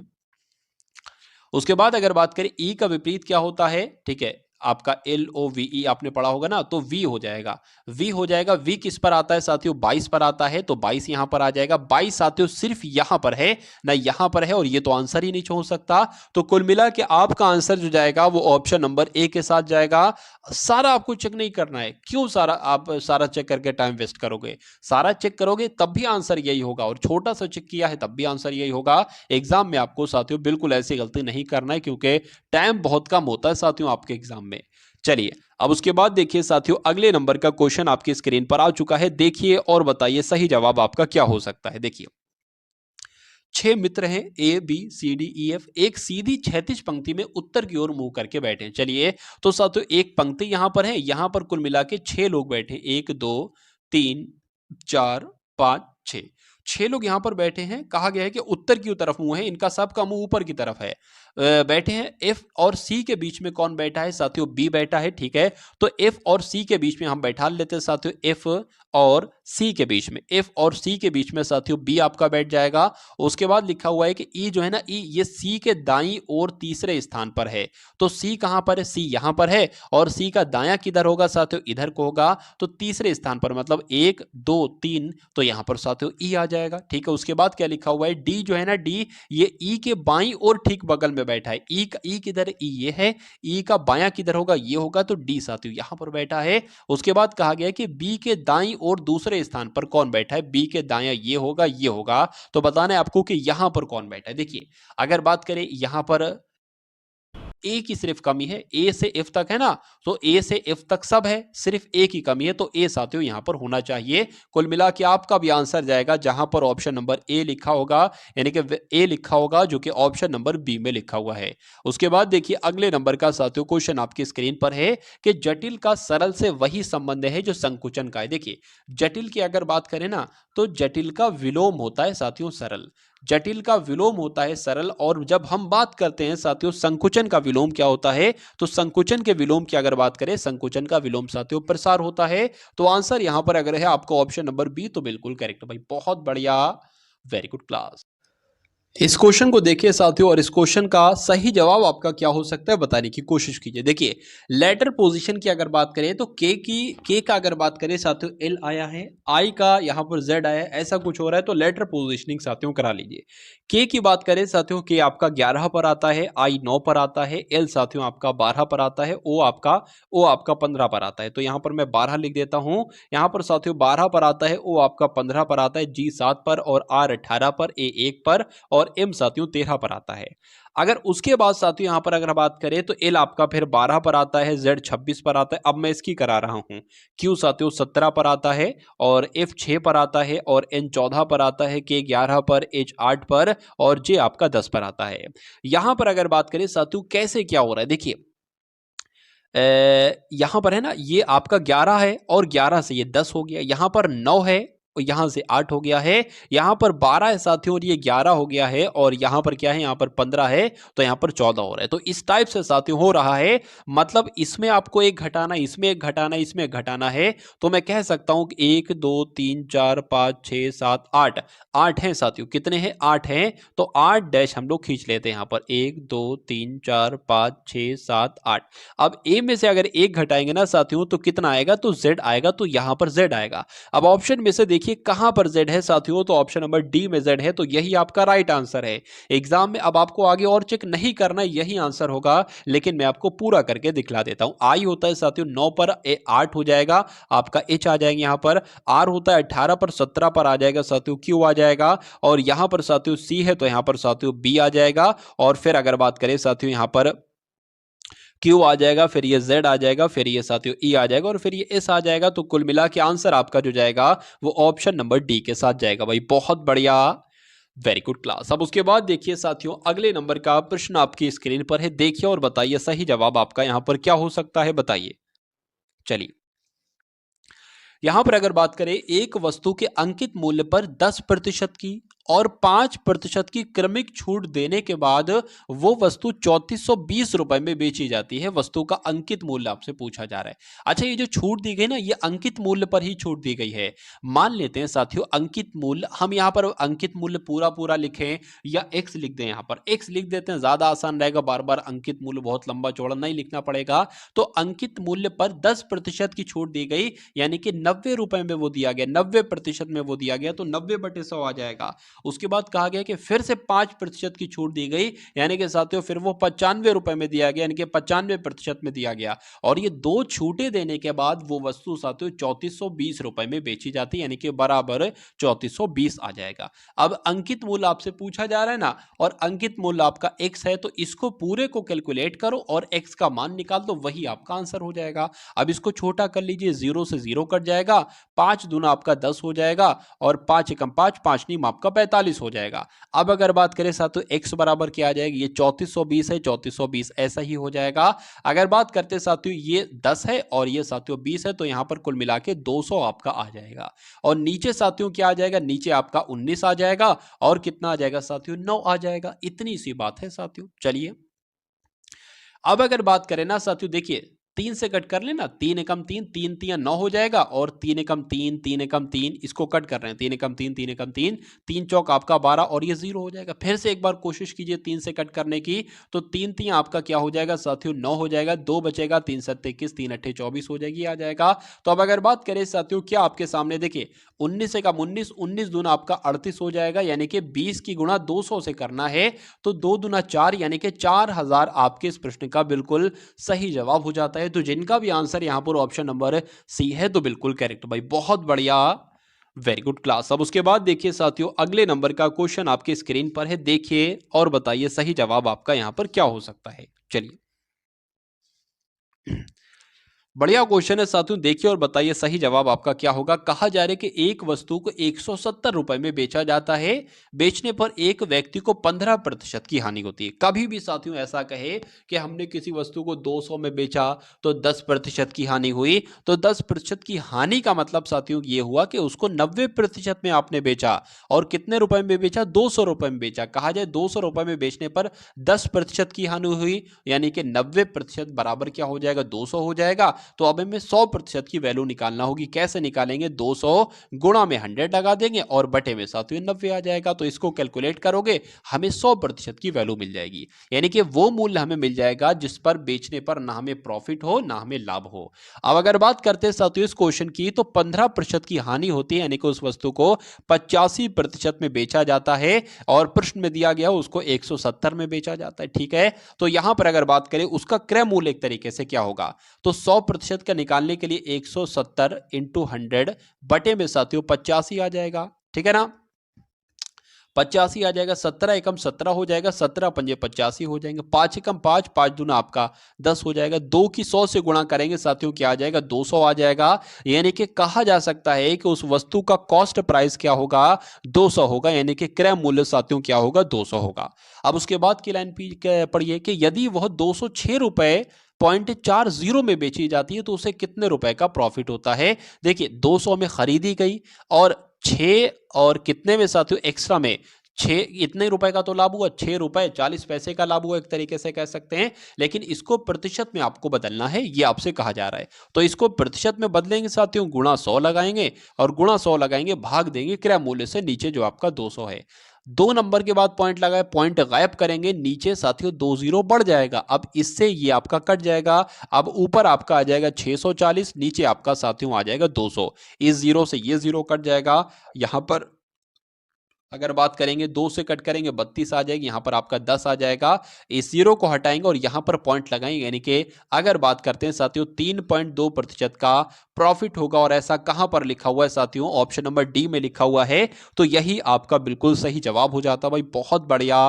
उसके बाद अगर बात करें E का विपरीत क्या होता है? ठीक है, आपका LOVE आपने पढ़ा होगा ना, तो V हो जाएगा। V हो जाएगा। V किस पर आता है साथियों? 22 पर आता है, तो 22 यहां पर आ जाएगा। 22 साथियों सिर्फ यहां पर है ना, यहां पर है, और ये तो आंसर ही नहीं हो सकता। तो कुल मिला के आपका आंसर जो जाएगा वो ऑप्शन नंबर ए के साथ जाएगा। सारा आपको चेक नहीं करना है। क्यों सारा आप सारा चेक करके टाइम वेस्ट करोगे? सारा चेक करोगे तब भी आंसर यही होगा, और छोटा सा चेक किया है तब भी आंसर यही होगा। एग्जाम में आपको साथियों बिल्कुल ऐसी गलती नहीं करना है, क्योंकि टाइम बहुत कम होता है साथियों आपके एग्जाम में। चलिए अब उसके बाद देखिए साथियों अगले नंबर का क्वेश्चन आपकी स्क्रीन पर आ चुका है, देखिए और बताइए सही जवाब आपका क्या हो सकता है। देखिए 6 मित्र हैं ABCDEF, एक सीधी क्षैतिज पंक्ति में उत्तर की ओर मुंह करके बैठे हैं। चलिए तो साथियों एक पंक्ति यहां पर है, यहां पर कुल मिला के 6 लोग बैठे हैं। 1 2 3 4 5 6, 6 लोग यहां पर बैठे हैं। कहा गया है कि उत्तर की तरफ मुंह है, इनका सबका मुंह ऊपर की तरफ है। बैठे हैं। F और C के बीच में कौन बैठा है साथियों? B बैठा है। ठीक है, तो F और C के बीच में हम बैठा लेते हैं साथियों, F और C के बीच में, F और C के बीच में साथियों B आपका बैठ जाएगा। उसके बाद लिखा हुआ है कि E जो है ना, E ये C के दाईं ओर तीसरे स्थान पर है। तो C कहां पर है? C यहां पर है, और C का दायां किधर होगा साथियों? इधर को होगा। तो तीसरे स्थान पर मतलब 1 2 3, तो यहां पर साथियों E आ जाएगा। ठीक है, उसके बाद क्या लिखा हुआ है? D जो है ना, D ये E के बाईं ओर ठीक बगल में बैठा है। E किधर? E ये है। E का बायां किधर होगा? ये होगा। तो D साथियों यहां पर बैठा है। उसके बाद कहा गया कि B के दाईं ओर दूसरे स्थान पर कौन बैठा है? B के दायां ये होगा, ये होगा। तो बताना है आपको कि यहां पर कौन बैठा है। देखिए अगर बात करें यहां पर ए की सिर्फ कमी है, ए से एफ तक है ना, तो ए से एफ तक सब है, सिर्फ ए की कमी है, तो ए साथियों यहां पर होना चाहिए। कुल मिला के आपका भी आंसर जाएगा जहां पर ऑप्शन नंबर ए लिखा होगा, यानी कि ए लिखा होगा जो कि ऑप्शन नंबर बी में लिखा हुआ है। उसके बाद देखिए अगले नंबर का साथियों क्वेश्चन आपकी स्क्रीन पर है कि जटिल का सरल से वही संबंध है जो संकुचन का है। देखिए जटिल की अगर बात करें ना, तो जटिल का विलोम होता है साथियों सरल, जटिल का विलोम होता है सरल। और जब हम बात करते हैं साथियों संकुचन का विलोम क्या होता है, तो संकुचन के विलोम की अगर बात करें, संकुचन का विलोम साथियों प्रसार होता है। तो आंसर यहां पर अगर है आपका ऑप्शन नंबर बी, तो बिल्कुल करेक्ट भाई, बहुत बढ़िया, वेरी गुड क्लास। इस क्वेश्चन को देखिए साथियों, और इस क्वेश्चन का सही जवाब आपका क्या हो सकता है बताने की कोशिश कीजिए। देखिए लेटर पोजीशन की अगर बात करें तो के का अगर बात करें साथियों एल आया है, आई का यहाँ पर जेड आया है, ऐसा कुछ हो रहा है, तो लेटर पोजीशनिंग साथियों करा लीजिए। के की बात करें साथियों, के आपका 11 पर आता है, आई 9 पर आता है, एल साथियों आपका 12 पर आता है, ओ आपका 15 पर आता है। तो यहाँ पर मैं 12 लिख देता हूँ, यहाँ पर साथियों 12 पर आता है, ओ आपका 15 पर आता है, जी 7 पर, और आर 18 पर, ए 1 पर, और और M साथियों 13 पर आता है। अगर उसके बाद साथियों यहाँ पर अगर बात करें तो L आपका फिर 12 पर आता है, Z 26 पर आता है। अब मैं इसकी करा रहा हूँ। Q साथियों 17 पर आता है और F 6 पर आता है और N 14 पर आता है, K 11 पर, H 8 पर और J आपका 10 पर आता है। यहां पर अगर बात करें साथियों कैसे क्या हो रहा है, देखिए यहां पर है ना, ये आपका 11 है और 11 से ये 10 हो गया, यहां पर 9 है और यहां से 8 हो गया है, यहां पर 12 है साथियों और ये 11 हो गया है और यहां पर क्या है, यहां पर 15 है तो यहां पर 14 हो रहा है। तो इस टाइप से साथियों हो रहा है, मतलब इसमें आपको एक घटाना, इसमें एक घटाना, इसमें एक घटाना है। तो मैं कह सकता हूं कि 1 2 3 4 5 6 7 8, 8 हैं साथियों। कितने हैं? 8 हैं। तो 8 डैश हम लोग खींच लेते हैं यहां पर, 1 2 3 4 5 6 7 8। अब ए में से अगर एक घटाएंगे ना साथियों तो कितना आएगा, तो Z आएगा, तो यहां पर Z आएगा। अब ऑप्शन में से देखिए कहां पर Z है साथियों, तो ऑप्शन नंबर डी में Z है, तो यही आपका राइट आंसर है। एग्जाम में अब आपको आगे और चेक नहीं करना, यही आंसर होगा, लेकिन मैं आपको पूरा करके दिखला देता हूं। आई होता है साथियों 9 पर 8 हो जाएगा, आपका H आ जाएगा यहां पर। आर होता है 18 पर 17 पर आ जाएगा साथियों, Q आ जाएगा और यहां पर साथियों C है तो यहां पर साथियों B आ जाएगा। और फिर अगर बात करें साथियों यहां पर Q आ जाएगा, फिर ये Z आ जाएगा, फिर ये साथियों E आ जाएगा और फिर ये S आ जाएगा। तो कुल मिला के आंसर आपका जो जाएगा वो ऑप्शन नंबर डी के साथ जाएगा भाई। बहुत बढ़िया, वेरी गुड क्लास। अब उसके बाद देखिए साथियों अगले नंबर का प्रश्न आपकी स्क्रीन पर है, देखिए और बताइए सही जवाब आपका यहां पर क्या हो सकता है, बताइए। चलिए यहां पर अगर बात करें, एक वस्तु के अंकित मूल्य पर 10% की और 5% की क्रमिक छूट देने के बाद वो वस्तु 3420 रुपए में बेची जाती है। वस्तु का अंकित मूल्य आपसे पूछा जा रहा है। अच्छा, ये जो छूट दी गई ना, ये अंकित मूल्य पर ही छूट दी गई है। मान लेते हैं साथियों अंकित मूल्य, हम यहां पर अंकित मूल्य पूरा पूरा लिखें या एक्स लिख दें, यहां पर एक्स लिख देते हैं, ज्यादा आसान रहेगा, बार बार अंकित मूल्य बहुत लंबा चौड़ा नहीं लिखना पड़ेगा। तो अंकित मूल्य पर 10% की छूट दी गई, यानी कि 90 रुपए में वो दिया गया, 90% में वो दिया गया, तो 90/100 आ जाएगा। उसके बाद कहा गया कि फिर से 5% की छूट दी गई, यानी कि साथियों फिर वो 95 रुपए में दिया गया, यानी कि 95% में दिया गया। और ये दो छूटें देने के बाद वो वस्तु साथियों 3420 रुपए में बेची जाती है, यानी कि बराबर 3420 आ जाएगा। अब अंकित मूल्य आपसे पूछा जा रहा है ना, और अंकित मूल्य आपका x है, तो इसको पूरे को कैलकुलेट करो और x का मान निकाल दो, वही आपका आंसर हो जाएगा। अब इसको छोटा कर लीजिए, 0 से 0 कट जाएगा, 5 दूना आपका 10 हो जाएगा और 5 एकम 5, 5 नीम आपका 45 हो जाएगा। अब अगर बात करें साथियों x बराबर क्या आ जाएगी, ये 3420 है, 3420 ऐसा ही हो जाएगा। अगर बात करते साथियों ये 10 है और ये साथियों 20 है, तो यहां पर कुल मिला के 200 आपका आ जाएगा। और नीचे साथियों क्या आ जाएगा, नीचे आपका 19 आ जाएगा और कितना आ जाएगा साथियों, 9 आ जाएगा। इतनी सी बात है साथियों। चलिए अब अगर बात करें ना साथियों, देखिए 3 से कट कर लेना, 3 एकम 3, 3 3 9 हो जाएगा और 3 एकम 3, 3 एकम 3, इसको कट कर रहे हैं, 3 एकम 3, 3 एकम 3, 3 चौक आपका 12 और ये 0 हो जाएगा। फिर से एक बार कोशिश कीजिए 3 से कट करने की, तो 3 3 आपका क्या हो जाएगा साथियों, 9 हो जाएगा, 2 बचेगा, 3 7 21, 3 8 24 हो जाएगी, आ जाएगा। तो अब अगर बात करें साथियों, क्या आपके सामने देखिए 19 एकम 19, 19 दूना आपका 38 हो जाएगा, यानी कि 20 की गुणा 200 से करना है, तो 2 दूना 4, यानी कि 4000 आपके इस प्रश्न का बिल्कुल सही जवाब हो जाता है। तो जिनका भी आंसर यहां पर ऑप्शन नंबर सी है, तो बिल्कुल करेक्ट भाई, बहुत बढ़िया, वेरी गुड क्लास। अब उसके बाद देखिए साथियों अगले नंबर का क्वेश्चन आपके स्क्रीन पर है, देखिए और बताइए सही जवाब आपका यहां पर क्या हो सकता है। चलिए बढ़िया क्वेश्चन है साथियों, देखिए और बताइए सही जवाब आपका क्या होगा। कहा जा रहा है कि एक वस्तु को 170 रुपए में बेचा जाता है, बेचने पर एक व्यक्ति को 15% की हानि होती है। कभी भी साथियों ऐसा कहे कि हमने किसी वस्तु को 200 में बेचा तो 10% की हानि हुई, तो 10% की हानि का मतलब साथियों ये हुआ कि उसको 90% में आपने बेचा और कितने रुपए में बेचा, 200 रुपए में बेचा। कहा जाए 200 रुपए में बेचने पर 10% की हानि हुई, यानी कि 90% बराबर क्या हो जाएगा, 200 हो जाएगा। तो अब हमें 100% की वैल्यू निकालना होगी। कैसे निकालेंगे, 200 गुणा में 100 लगा देंगे और बटे में साथियों 90 आ जाएगा। तो इसको कैलकुलेट करोगे हमें 100% की वैल्यू मिल जाएगी, यानी कि वो मूल्य हमें मिल जाएगा जिस पर बेचने पर ना हमें प्रॉफिट हो ना हमें लाभ हो। अब अगर बात करते हैं साथियों इस क्वेश्चन की, तो 15% की हानि होती है, यानी कि उस वस्तु को 85% में बेचा जाता है और प्रश्न में दिया गया उसको 170 में बेचा जाता है। ठीक है, तो यहां पर अगर बात करें उसका क्रय मूल्य एक तरीके से क्या होगा, तो 100% का निकालने के लिए 170 इंटू 100 बटे में साथियों 85 आ जाएगा। ठीक है ना, 85 आ जाएगा, 17 एकम 17 हो जाएगा, 17 पंजे 85 हो जाएंगे, 5 एकम 5, 5 दूना आपका 10 हो जाएगा, 2 की 100 से गुणा करेंगे साथियों, क्या आ जाएगा 200 आ जाएगा। यानी कि कहा जा सकता है कि उस वस्तु का कॉस्ट प्राइस क्या होगा 200 होगा, यानी कि क्रय मूल्य साथियों क्या होगा 200 होगा। अब उसके बाद की लाइन पढ़िए कि यदि वह 206 रुपए पॉइंट 40 में बेची जाती है तो उसे कितने रुपए का प्रॉफिट होता है। देखिए 200 में खरीदी गई और 6 और कितने में साथियों एक्स्ट्रा में 6 इतने रुपए का तो लाभ हुआ, 6 रुपए 40 पैसे का लाभ हुआ एक तरीके से कह सकते हैं। लेकिन इसको प्रतिशत में आपको बदलना है, ये आपसे कहा जा रहा है। तो इसको प्रतिशत में बदलेंगे साथियों, गुणा 100 लगाएंगे और गुणा 100 लगाएंगे, भाग देंगे क्रय मूल्य से नीचे जो आपका 200 है। 2 नंबर के बाद पॉइंट लगाए, पॉइंट गायब करेंगे, नीचे साथियों 2 जीरो बढ़ जाएगा। अब इससे ये आपका कट जाएगा। अब ऊपर आपका आ जाएगा 640, नीचे आपका साथियों आ जाएगा 200। इस जीरो से ये जीरो कट जाएगा। यहां पर अगर बात करेंगे 2 से कट करेंगे 32 आ जाएगी, यहां पर आपका 10 आ जाएगा। इस जीरो को हटाएंगे और यहां पर पॉइंट लगाएंगे, यानी कि अगर बात करते हैं साथियों 3.2% का प्रॉफिट होगा। और ऐसा कहां पर लिखा हुआ है साथियों, ऑप्शन नंबर डी में लिखा हुआ है। तो यही आपका बिल्कुल सही जवाब हो जाता भाई, बहुत बढ़िया,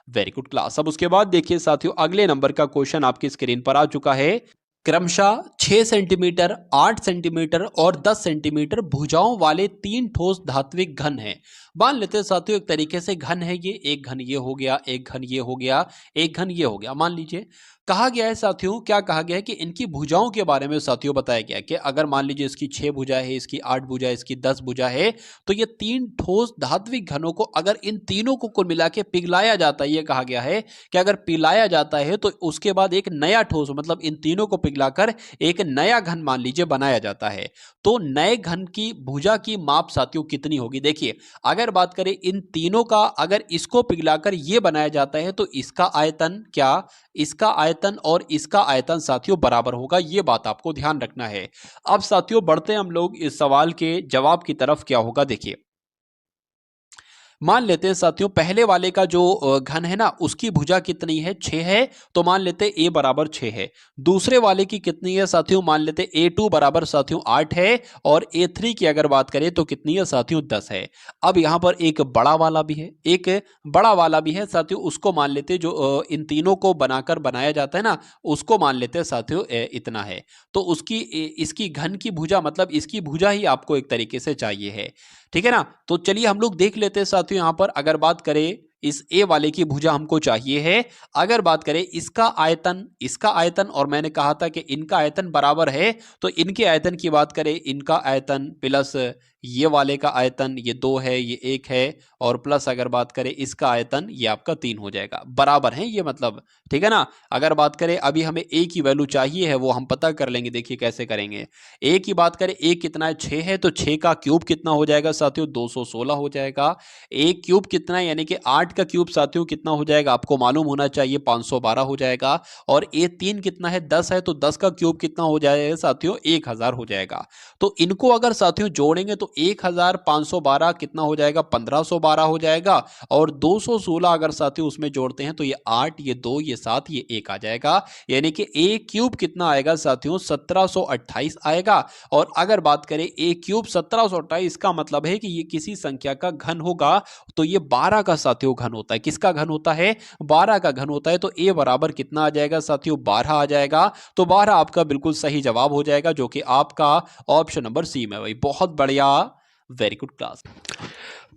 वेरी गुड क्लास। अब उसके बाद देखिए साथियों अगले नंबर का क्वेश्चन आपकी स्क्रीन पर आ चुका है। क्रमशः 6 सेंटीमीटर, 8 सेंटीमीटर और 10 सेंटीमीटर भुजाओं वाले 3 ठोस धात्विक घन हैं। मान लेते हैं साथियों एक तरीके से घन है ये, एक घन ये हो गया, एक घन ये हो गया, एक घन ये हो गया। मान लीजिए कहा गया है साथियों, क्या कहा गया है कि इनकी भुजाओं के बारे में साथियों बताया गया है कि अगर मान लीजिए इसकी 6 भुजा है, इसकी 8 भुजा है, इसकी 10 भुजा है, तो ये 3 ठोस धात्विक घनों को अगर इन तीनों को कुल मिला के पिघलाया जाता है, ये कहा गया है कि अगर पिघलाया जाता है तो उसके बाद एक नया ठोस, मतलब इन तीनों को पिघलाकर एक नया घन मान लीजिए बनाया जाता है। तो नए घन की भुजा की माप साथियों कितनी होगी। देखिए अगर बात करें इन तीनों का, अगर इसको पिघलाकर ये बनाया जाता है तो इसका आयतन क्या, इसका आयतन और इसका आयतन साथियों बराबर होगा, ये बात आपको ध्यान रखना है। अब साथियों बढ़ते हैं हम लोग इस सवाल के जवाब की तरफ। क्या होगा देखिए, मान लेते हैं साथियों पहले वाले का जो घन है ना उसकी भुजा कितनी है 6 है, तो मान लेते हैं a बराबर 6 है। दूसरे वाले की कितनी है साथियों, मान लेते हैं a2 बराबर साथियों 8 है, और a3 की अगर बात करें तो कितनी है साथियों 10 है। अब यहां पर एक बड़ा वाला भी है, एक बड़ा वाला भी है साथियों, उसको मान लेते हैं जो इन तीनों को बनाकर बनाया जाता है ना, उसको मान लेते हैं साथियों इतना है। तो उसकी इसकी घन की भुजा, मतलब इसकी भुजा ही आपको एक तरीके से चाहिए है, ठीक है ना। तो चलिए हम लोग देख लेते हैं साथियों, यहां पर अगर बात करें इस ए वाले की भुजा हमको चाहिए है। अगर बात करें इसका आयतन, इसका आयतन, और मैंने कहा था कि इनका आयतन बराबर है, तो इनके आयतन की बात करें, इनका आयतन प्लस ये वाले का आयतन, ये 2 है, ये 1 है, और प्लस अगर बात करें इसका आयतन, ये आपका 3 हो जाएगा, बराबर है ये, मतलब ठीक है ना। अगर बात करें अभी हमें ए की वैल्यू चाहिए है, वो हम पता कर लेंगे, देखिए कैसे करेंगे। ए की बात करें, ए कितना है 6 है, तो 6 का क्यूब कितना हो जाएगा साथियों 216 हो जाएगा। ए क्यूब कितना है, यानी कि 8 का क्यूब साथियों कितना हो जाएगा आपको मालूम होना चाहिए 512 हो जाएगा। और ए3 कितना है 10 है, तो 10 का क्यूब कितना हो जाएगा साथियों 1000 हो जाएगा। तो इनको अगर साथियों जोड़ेंगे तो 1512 कितना हो जाएगा 1512 हो जाएगा। और 216 अगर साथियों उसमें जोड़ते हैं तो ये 8, ये 2, ये 7, ये 1 आ जाएगा, यानी कि ए क्यूब कितना आएगा साथियों 1728 आएगा। और अगर बात करें ए क्यूब 1728 का मतलब है कि ये किसी संख्या का घन होगा, तो ये 12 का साथियों घन होता है। किसका घन होता है 12 का घन होता है। तो ए बराबर कितना आ जाएगा साथियों 12 आ जाएगा। तो 12 आपका बिल्कुल सही जवाब हो जाएगा, जो कि आपका ऑप्शन नंबर सी में भाई, बहुत बढ़िया, वेरी गुड क्लास।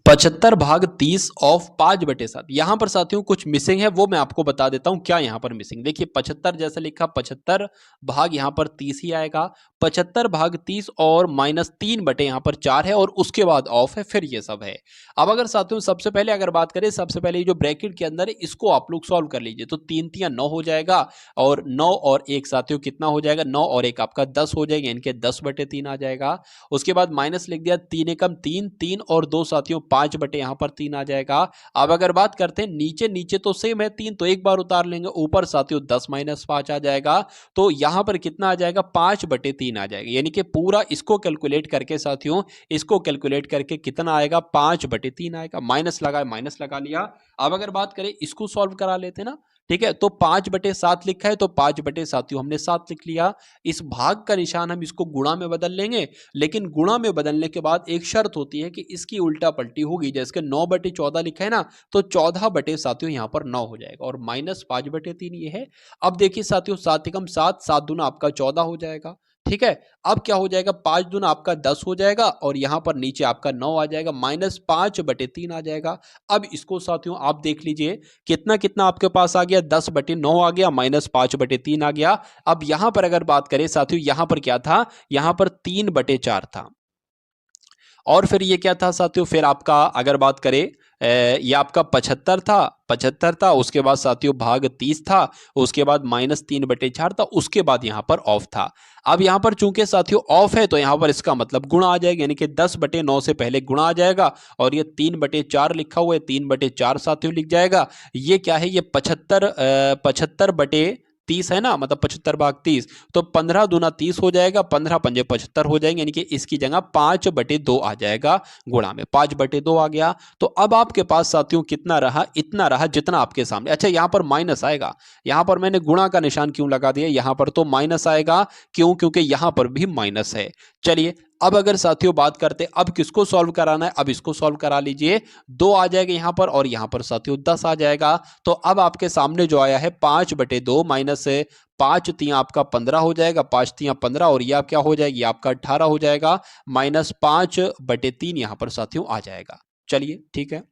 75 भाग 30 ऑफ 5/7, यहां पर साथियों कुछ मिसिंग है, वो मैं आपको बता देता हूं क्या यहां पर मिसिंग। देखिए 75 जैसे लिखा, 75 भाग यहां पर 30 ही आएगा, 75 भाग 30 और -3 बटे यहां पर 4 है, और उसके बाद ऑफ है, फिर ये सब है। अब अगर साथियों सबसे पहले अगर बात करें, सबसे पहले जो ब्रैकेट के अंदर है इसको आप लोग सॉल्व कर लीजिए, तो 3 3 9 हो जाएगा, और 9 और 1 साथियों कितना हो जाएगा, 9 और 1 आपका 10 हो जाएगा, इनके 10/3 आ जाएगा। उसके बाद माइनस लिख दिया, 3 एकम 3, 3 और 2 साथियों 5 बटे यहां पर 3 आ जाएगा। अब अगर बात करते हैं नीचे, नीचे तो सेम है 3, तो एक बार उतार लेंगे, ऊपर साथियों 10 - 5 आ जाएगा, तो यहां पर कितना आ जाएगा 5/3 आ जाएगा। यानी कि पूरा इसको कैलकुलेट करके साथियों, इसको कैलकुलेट करके कितना आएगा 5/3 आएगा। माइनस लगा लिया। अब अगर बात करें इसको सॉल्व करा लेते ना, ठीक है, तो 5/7 लिखा है तो 5/7 हमने 7 लिख लिया। इस भाग का निशान हम इसको गुणा में बदल लेंगे, लेकिन गुणा में बदलने के बाद एक शर्त होती है कि इसकी उल्टा पलटी होगी। जैसे कि 9/14 लिखा है ना, तो 14/7 यहाँ पर 9 हो जाएगा और -5/3 ये है। अब देखिए साथियों, 7 एकम 7, 7 दूना आपका 14 हो जाएगा। ठीक है, अब क्या हो जाएगा, 5 दूना आपका 10 हो जाएगा और यहां पर नीचे आपका 9 आ जाएगा, -5/3 आ जाएगा। अब इसको साथियों आप देख लीजिए, कितना कितना आपके पास आ गया, 10/9 आ गया, -5/3 आ गया। अब यहां पर अगर बात करें साथियों, यहां पर क्या था, यहां पर 3/4 था। और फिर ये क्या था साथियों, फिर आपका अगर बात करें ये आपका 75 था, उसके बाद साथियों भाग 30 था, उसके बाद -3/4 था, उसके बाद यहाँ पर ऑफ था। अब यहाँ पर चूंकि साथियों ऑफ है तो यहाँ पर इसका मतलब गुणा आ जाएगा, यानी कि 10/9 से पहले गुणा आ जाएगा और ये 3/4 लिखा हुआ है, 3/4 साथियों लिख जाएगा। ये क्या है, ये 75/30 है ना, मतलब 75/30, तो 15 दूना 30 हो जाएगा, 15 पंजे 75 हो जाएंगे, यानी कि इसकी जगह 5/2 आ जाएगा गुणा में, 5/2 आ गया। तो अब आपके पास साथियों कितना रहा, इतना रहा जितना आपके सामने। अच्छा, यहां पर माइनस आएगा, यहां पर मैंने गुणा का निशान क्यों लगा दिया, यहां पर तो माइनस आएगा, क्यों, क्योंकि यहां पर भी माइनस है। चलिए, अब अगर साथियों बात करते, अब किसको सॉल्व कराना है, अब इसको सॉल्व करा लीजिए। 2 आ जाएगा यहां पर और यहां पर साथियों 10 आ जाएगा। तो अब आपके सामने जो आया है 5/2 माइनस 5 आपका 15 हो जाएगा, 5 15 और यह क्या हो जाएगी, आपका 18 हो जाएगा, -5/3 यहां पर साथियों आ जाएगा। चलिए ठीक है,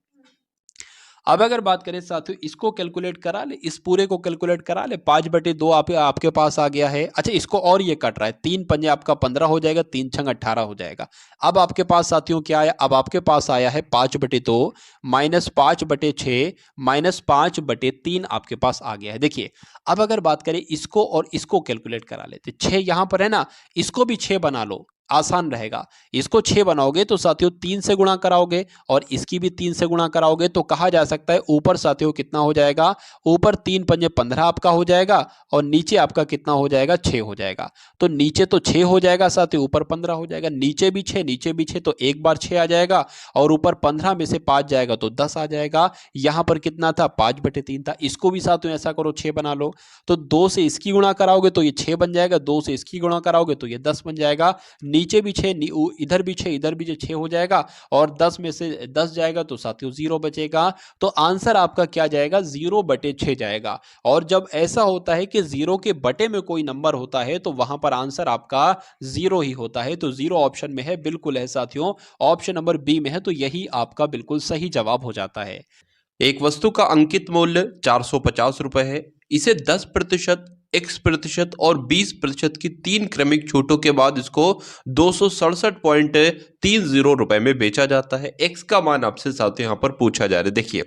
अब अगर बात करें साथियों, इसको कैलकुलेट करा ले, इस पूरे को कैलकुलेट करा ले, 5/2 आपके पास आ गया है। अच्छा, इसको और ये कट रहा है, 3 पंजे आपका 15 हो जाएगा, 3 छंग 18 हो जाएगा। अब आपके पास साथियों क्या आया, अब आपके पास आया है 5/2 -5/6 -5/3 आपके पास आ गया है। देखिए, अब अगर बात करें इसको और इसको कैलकुलेट करा लेते, 6 यहां पर है ना, इसको भी 6 बना लो, आसान रहेगा। इसको 6 बनाओगे तो साथियों 3 से गुणा कराओगे और इसकी भी 3 से गुणा कराओगे तो कहा जा सकता है ऊपर साथियों कितना हो जाएगा, ऊपर 3 पंजे 15 आपका हो जाएगा और नीचे आपका कितना हो जाएगा, 6 हो जाएगा। तो नीचे तो 6 हो जाएगा साथियों, ऊपर 15 हो जाएगा, नीचे भी 6, नीचे भी 6, तो एक बार 6 आ जाएगा और ऊपर 15 में से 5 जाएगा तो 10 आ जाएगा। यहां पर कितना था, 5/3 था। इसको भी साथियों ऐसा करो, 6 बना लो, तो 2 से इसकी गुणा कराओगे तो ये 6 बन जाएगा, 2 से इसकी गुणा कराओगे तो ये 10 बन जाएगा। नीचे भी 6, इधर भी 6, इधर भी 6 हो जाएगा और 10 में से 10 जाएगा तो साथियों 0 बचेगा। तो आंसर आपका क्या जाएगा, 0/6 जाएगा। और जब ऐसा होता है कि 0 के बटे में कोई नंबर होता है तो वहां पर आंसर आपका 0 ही होता है। तो 0 ऑप्शन में है, बिल्कुल है साथियों, ऑप्शन नंबर बी में है, तो यही आपका बिल्कुल सही जवाब हो जाता है। एक वस्तु का अंकित मूल्य 450 रुपए है। इसे 10%, X% और 20% की 3 क्रमिक छूटों के बाद इसको 267.30 रुपए में बेचा जाता है। X का मान आपसे साथियों यहाँ पर पूछा जा रहा है। देखिए,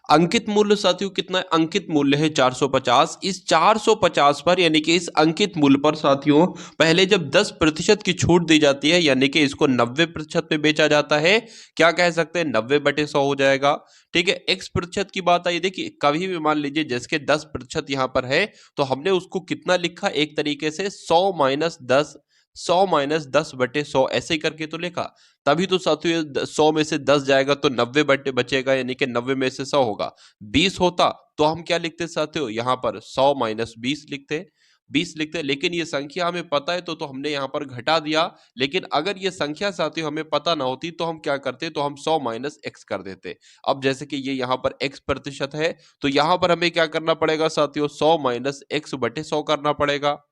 अंकित मूल्य साथियों कितना है, अंकित मूल्य है 450। इस 450 पर, यानी कि इस अंकित मूल्य पर साथियों पहले जब 10% की छूट दी जाती है, यानी कि इसको 90% में बेचा जाता है। क्या कह सकते हैं, 90/100 हो जाएगा। ठीक है, X% की बात आई, देखिए कभी भी मान लीजिए जैसे कि 10% यहां पर है तो हमने उसको कितना लिखा, एक तरीके से 100 - 10 ऐसे ही करके तो लिखा। तभी तो साथियों 100 में से 10 जाएगा तो 90 बचेगा, यानी कि 90 में से 100 होगा। 20 होता तो हम क्या लिखते साथियों, यहाँ पर 100 - 20 लिखते, 20 लिखते। लेकिन ये संख्या हमें पता है तो हमने यहाँ पर घटा दिया। लेकिन अगर ये संख्या साथियों हमें पता ना होती तो हम क्या करते, तो हम 100 - x कर देते। अब जैसे कि ये यहाँ पर X% है तो यहाँ पर हमें क्या करना पड़ेगा साथियों, 100 - x/100 करना पड़ेगा।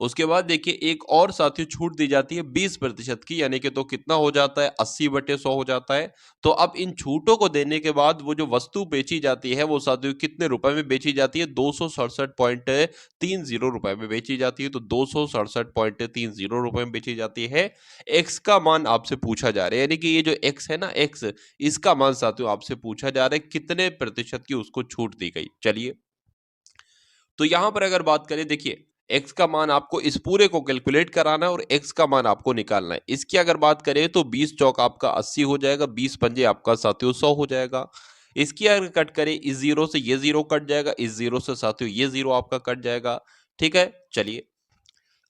उसके बाद देखिए एक और साथियों छूट दी जाती है 20% की, यानी कि तो कितना हो जाता है, 80/100 हो जाता है। तो अब इन छूटों को देने के बाद वो जो वस्तु बेची जाती है वो साथियों कितने रुपए में बेची जाती है, 267.30 रुपए में बेची जाती है। तो 267.30 रुपए में बेची जाती है। एक्स का मान आपसे पूछा जा रहा है, यानी कि ये जो एक्स है ना, एक्स, इसका मान साथियों आपसे पूछा जा रहा है कितने प्रतिशत की उसको छूट दी गई। चलिए, तो यहां पर अगर बात करें, देखिए x का मान आपको इस पूरे को कैलकुलेट कराना है और x का मान आपको निकालना है। इसकी अगर बात करें तो 20 चौक आपका 80 हो जाएगा, 20 पंजे आपका साथियों 100 हो जाएगा। इसकी अगर कट करें, इस जीरो से ये जीरो कट जाएगा, इस जीरो से साथियों ये जीरो आपका कट जाएगा। ठीक है, चलिए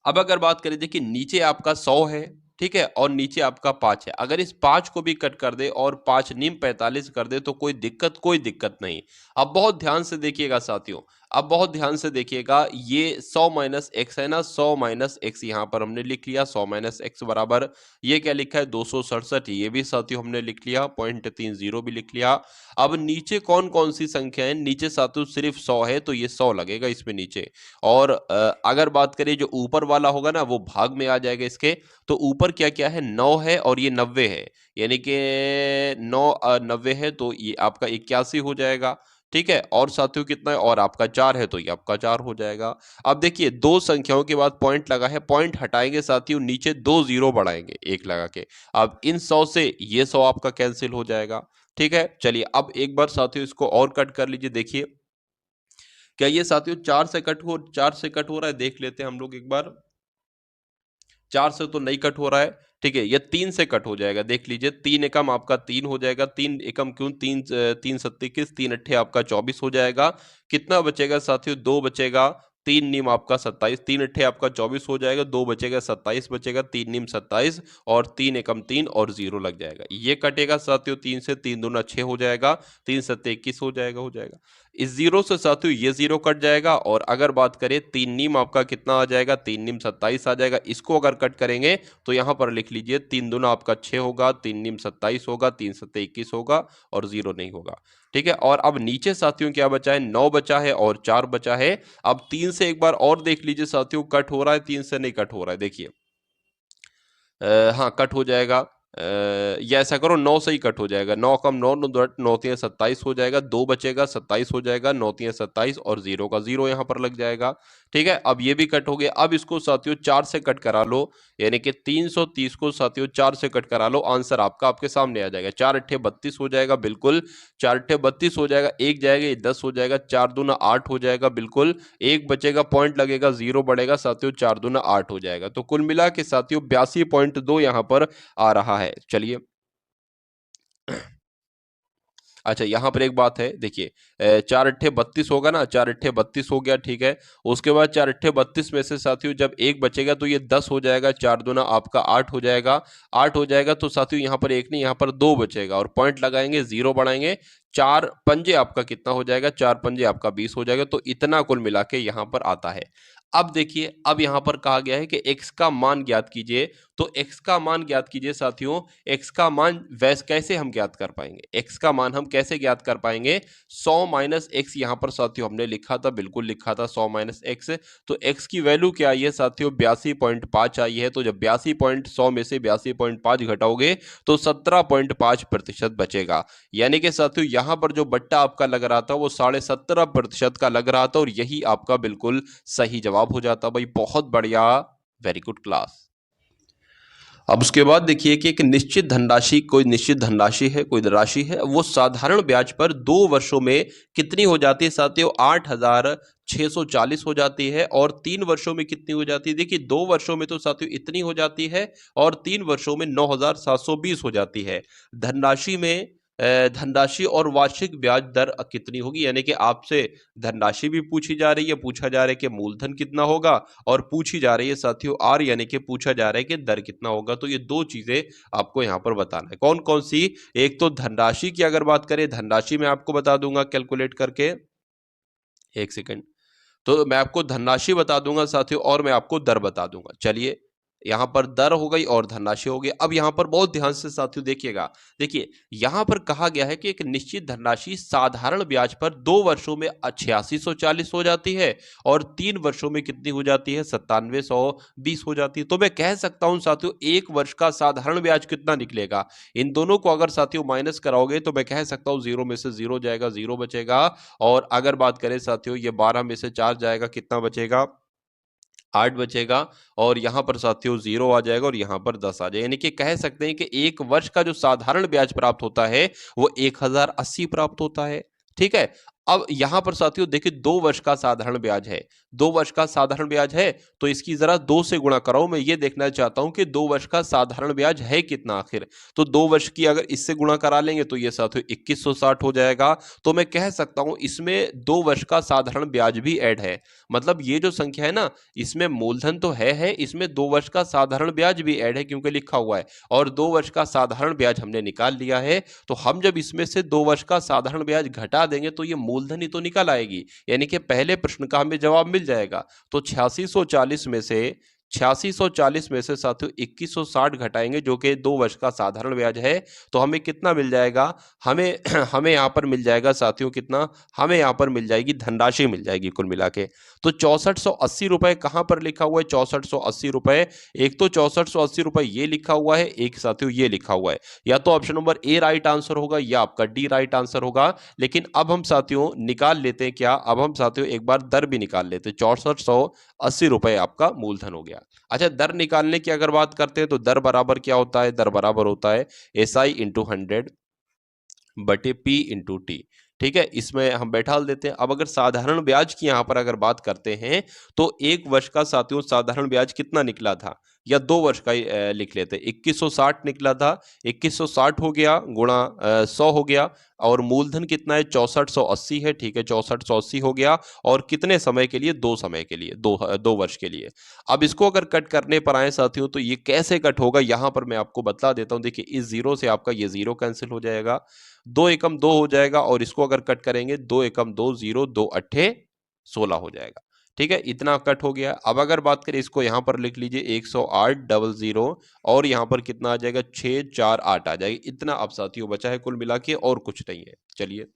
अब अगर बात करें, देखिए नीचे आपका 100 है, ठीक है, और नीचे आपका 5 है। अगर इस 5 को भी कट कर दे और 5 नीम 45 कर दे तो कोई दिक्कत नहीं। अब बहुत ध्यान से देखिएगा साथियों, अब बहुत ध्यान से देखिएगा, ये 100 माइनस एक्स है ना, 100 माइनस एक्स यहाँ पर हमने लिख लिया, 100 माइनस एक्स बराबर ये क्या लिखा है 267, ये भी साथियों हमने लिख लिया, 0.30 भी लिख लिया। अब नीचे कौन कौन सी संख्या है, नीचे साथियों सिर्फ 100 है तो ये 100 लगेगा इसमें नीचे। और अगर बात करें जो ऊपर वाला होगा ना वो भाग में आ जाएगा इसके, तो ऊपर क्या-क्या है 9 है और ये 90 है, यानी कि 9 90 है तो ये आपका 81 हो जाएगा, ठीक है? और साथियों कितना है, और आपका 4 है तो ये आपका 4 हो जाएगा। अब देखिए 2 संख्याओं के बाद पॉइंट लगा है, पॉइंट हटाएँगे साथियों, नीचे 2 ज़ीरो बढ़ाएँगे 1 लगा के। अब इन 100 से ये 100 आपका कैंसल हो जाएगा, ठीक है? चलिए अब एक बार साथियों इसको और कट कर लीजिए, देखिए क्या ये साथियों 4 से कट हो रहा है, देख लेते हैं हम लोग एक बार। 4 से तो नहीं कट हो रहा है, ठीक है? ये 3 से कट हो जाएगा, देख लीजिए 3 एकम आपका 3 हो जाएगा, 3 एकम क्यों 3 सत्ते इक्कीस, 3 अट्ठे आपका 24 हो जाएगा। कितना बचेगा साथियों, 2 बचेगा, 3 नीम आपका 27, 3 अट्ठे आपका 24 हो जाएगा, 2 बचेगा 27 बचेगा, 3 नीम 27 और 3 एकम 3 और 0 लग जाएगा। ये कटेगा साथियों 3 से, 3 दूना 6 हो जाएगा, 3 सत्ते 21 हो जाएगा। इस 0 से साथियों ये 0 कट जाएगा, और अगर बात करें 3 नीम आपका कितना आ जाएगा, 3 नीम 27 आ जाएगा। इसको अगर कट करेंगे तो यहाँ पर लिख लीजिए 3 दूना आपका 6 होगा, 3 नीम 27 होगा, 3 सत्ते 21 होगा और 0 नहीं होगा, ठीक है? और अब नीचे साथियों क्या बचा है, 9 बचा है और 4 बचा है। अब 3 से एक बार और देख लीजिए साथियों, कट हो रहा है, 3 से नहीं कट हो रहा है, देखिए हाँ, कट हो जाएगा। या ऐसा करो 9 से ही कट हो जाएगा, 9 कम 9 9 दट 9 तिया 27 हो जाएगा, 2 बचेगा 27 हो जाएगा, 9 तिया 27 और 0 का 0 यहाँ पर लग जाएगा, ठीक है? अब ये भी कट हो गया। अब इसको साथियों 4 से कट करा लो, यानी कि 330 को साथियों 4 से कट करा लो, आंसर आपका आपके सामने आ जाएगा। 4 अट्ठे 32 हो जाएगा, बिल्कुल 4 अट्ठे 32 हो जाएगा, 1 जाएगा ये 10 हो जाएगा, 4 दूना 8 हो जाएगा, बिल्कुल 1 बचेगा, पॉइंट लगेगा, 0 बढ़ेगा साथियों, 4 दूना 8 हो जाएगा। तो कुल मिला के साथियों 82.2 यहाँ पर आ रहा है। चलिए अच्छा यहाँ पर एक बात है, देखिए 4 अट्ठे 32 होगा ना, 4 अट्ठे 32 हो गया, ठीक है? उसके बाद 4 अट्ठे 32 में से साथियों जब 1 बचेगा तो ये 10 हो जाएगा, 4 दूना आपका 8 हो जाएगा, 8 हो जाएगा तो साथियों यहाँ पर 1 नहीं, यहाँ पर 2 बचेगा, और पॉइंट लगाएंगे, 0 बढ़ाएंगे, 4 पंजे आपका कितना हो जाएगा, 4 पंजे आपका 20 हो जाएगा, तो इतना कुल मिला के यहाँ पर आता है। अब देखिए, अब यहाँ पर कहा गया है कि x का मान ज्ञात कीजिए, तो x का मान ज्ञात कीजिए साथियों। x का मान कैसे हम ज्ञात कर पाएंगे, x का मान हम कैसे ज्ञात कर पाएंगे, 100 माइनस एक्स यहाँ पर साथियों हमने लिखा था, बिल्कुल लिखा था 100 माइनस एक्स, तो x की वैल्यू क्या आई है साथियों, 82.5 आई है। तो जब 100 में से 82.5 घटाओगे तो 17.5% बचेगा, यानी कि साथियों यहाँ पर जो बट्टा आपका लग रहा था वो 17.5% का लग रहा था, और यही आपका बिल्कुल सही जवाब हो जाता। भाई बहुत बढ़िया, वेरी गुड क्लास। अब उसके बाद देखिए कि एक निश्चित धनराशि, कोई निश्चित धनराशि है, कोई राशि है, वो साधारण ब्याज पर 2 वर्षों में कितनी हो जाती है साथियों, 8,640 हो जाती है, और 3 वर्षों में कितनी हो जाती है, देखिए 2 वर्षों में तो साथियों इतनी हो जाती है, और 3 वर्षों में 9,720 हो जाती है। धनराशि में धनराशि और वार्षिक ब्याज दर कितनी होगी, यानी कि आपसे धनराशि भी पूछी जा रही है, पूछा जा रहा है कि मूलधन कितना होगा, और पूछी जा रही है साथियों आर, यानी कि पूछा जा रहा है कि दर कितना होगा। तो ये 2 चीजें आपको यहाँ पर बताना है, कौन कौन सी, एक तो धनराशि की अगर बात करें, धनराशि मैं आपको बता दूंगा कैलकुलेट करके, एक सेकंड, तो मैं आपको धनराशि बता दूंगा साथियों, और मैं आपको दर बता दूंगा। चलिए यहां पर दर हो गई और धनराशि हो गई। अब यहां पर बहुत ध्यान से साथियों देखिएगा, देखिए यहां पर कहा गया है कि एक निश्चित धनराशि साधारण ब्याज पर 2 वर्षों में 8640 हो जाती है, और 3 वर्षों में कितनी हो जाती है, 9720 हो जाती है। तो मैं कह सकता हूं साथियों 1 वर्ष का साधारण ब्याज कितना निकलेगा, इन दोनों को अगर साथियों माइनस कराओगे तो मैं कह सकता हूं 0 में से 0 जाएगा, 0 बचेगा, और अगर बात करें साथियों ये 12 में से 4 जाएगा, कितना बचेगा, 8 बचेगा, और यहाँ पर साथियों 0 आ जाएगा, और यहाँ पर 10 आ जाएगा, यानी कि कह सकते हैं कि 1 वर्ष का जो साधारण ब्याज प्राप्त होता है वो 1080 प्राप्त होता है, ठीक है? अब यहां पर साथियों देखिए 2 वर्ष का साधारण ब्याज है, 2 वर्ष का साधारण ब्याज है तो इसकी जरा 2 से गुणा कराओ। मैं ये देखना चाहता हूं कि 2 वर्ष का साधारण ब्याज है कितना आखिर। तो 2 वर्ष की अगर इससे गुणा करा लेंगे तो ये साथियों 2160 हो जाएगा। तो मैं कह सकता हूं इसमें 2 वर्ष का साधारण ब्याज भी ऐड है। मतलब ये जो संख्या है ना, इसमें मूलधन तो है, इसमें 2 वर्ष का साधारण ब्याज भी ऐड है क्योंकि लिखा हुआ है, और 2 वर्ष का साधारण ब्याज हमने निकाल लिया है। तो हम जब इसमें से 2 वर्ष का साधारण ब्याज घटा देंगे तो ये मूलधन ही तो निकल आएगी, यानी कि पहले प्रश्न का हमें जवाब मिल जाएगा। तो 8640 में से साथियों 2160 घटाएंगे जो कि 2 वर्ष का साधारण ब्याज है, तो हमें कितना मिल जाएगा, हमें हमें यहाँ पर मिल जाएगा साथियों कितना, हमें यहाँ पर मिल जाएगी धनराशि मिल जाएगी कुल मिला के। तो 6480 रुपए कहाँ पर लिखा हुआ है, 6480 रुपए, एक तो 6480 रुपए ये लिखा हुआ है, एक साथियों ये लिखा हुआ है। या तो option number A right answer होगा या आपका डी राइट आंसर होगा। लेकिन अब हम साथियों निकाल लेते हैं क्या, अब हम साथियों एक बार दर भी निकाल लेते हैं। 6480 रुपए आपका मूलधन हो गया। अच्छा, दर निकालने की अगर बात करते हैं तो दर बराबर क्या होता है, दर बराबर होता है SI इंटू 100 बटे P इंटू टी। ठीक है, इसमें हम बैठा देते हैं। अब अगर साधारण ब्याज की यहां पर अगर बात करते हैं तो 1 वर्ष का साथियों साधारण ब्याज कितना निकला था, या 2 वर्ष का ही लिख लेते हैं, 2160 निकला था। 2160 हो गया गुणा 100 हो गया, और मूलधन कितना है 6480 है। ठीक है, 6480 हो गया, और कितने समय के लिए, 2 समय के लिए, 2 वर्ष के लिए। अब इसको अगर कट करने पर आए साथियों तो ये कैसे कट होगा, यहां पर मैं आपको बता देता हूं। देखिए इस जीरो से आपका ये जीरो कैंसिल हो जाएगा, 2 एकम 2 हो जाएगा, और इसको अगर कट करेंगे 2 एकम 2 0, 2 अट्ठे 16 हो जाएगा। ठीक है, इतना कट हो गया। अब अगर बात करें इसको यहां पर लिख लीजिए 10800, और यहां पर कितना आ जाएगा 648 आ जाएगी। इतना अब साथियों बचा है कुल मिला के, और कुछ नहीं है। चलिए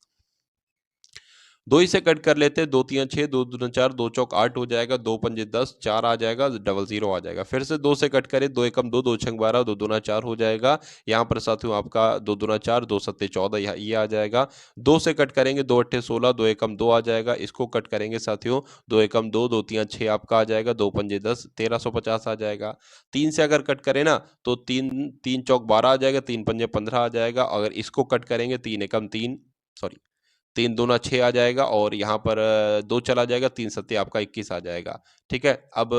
2 ही से कट कर लेते हैं, 2 3 6, 2 दूना 4, 2 चौक 8 हो जाएगा, 2 पंजे 10, 4 आ जाएगा, 00 आ जाएगा। फिर से 2 से कट करें, 2 एकम 2, 2 छंग 12, 2 दूना 4 हो जाएगा। यहाँ पर साथियों आपका 2 दूना 4, 2 सत्ते 14, ये आ जाएगा। 2 से कट करेंगे, 2 अट्ठे 16, 2 एकम 2 आ जाएगा। इसको कट करेंगे साथियों, 2 एकम 2, 2 3 6 आपका आ जाएगा, 2 पंजे 10, 1350 आ जाएगा। 3 से अगर कट करें ना तो 3 3 चौक 12 आ जाएगा, 3 पंजे 15 आ जाएगा। अगर इसको कट करेंगे 3 एकम 3, सॉरी 3 दूना 6 आ जाएगा, और यहाँ पर 2 चला जाएगा, 3 सत्ते आपका 21 आ जाएगा। ठीक है, अब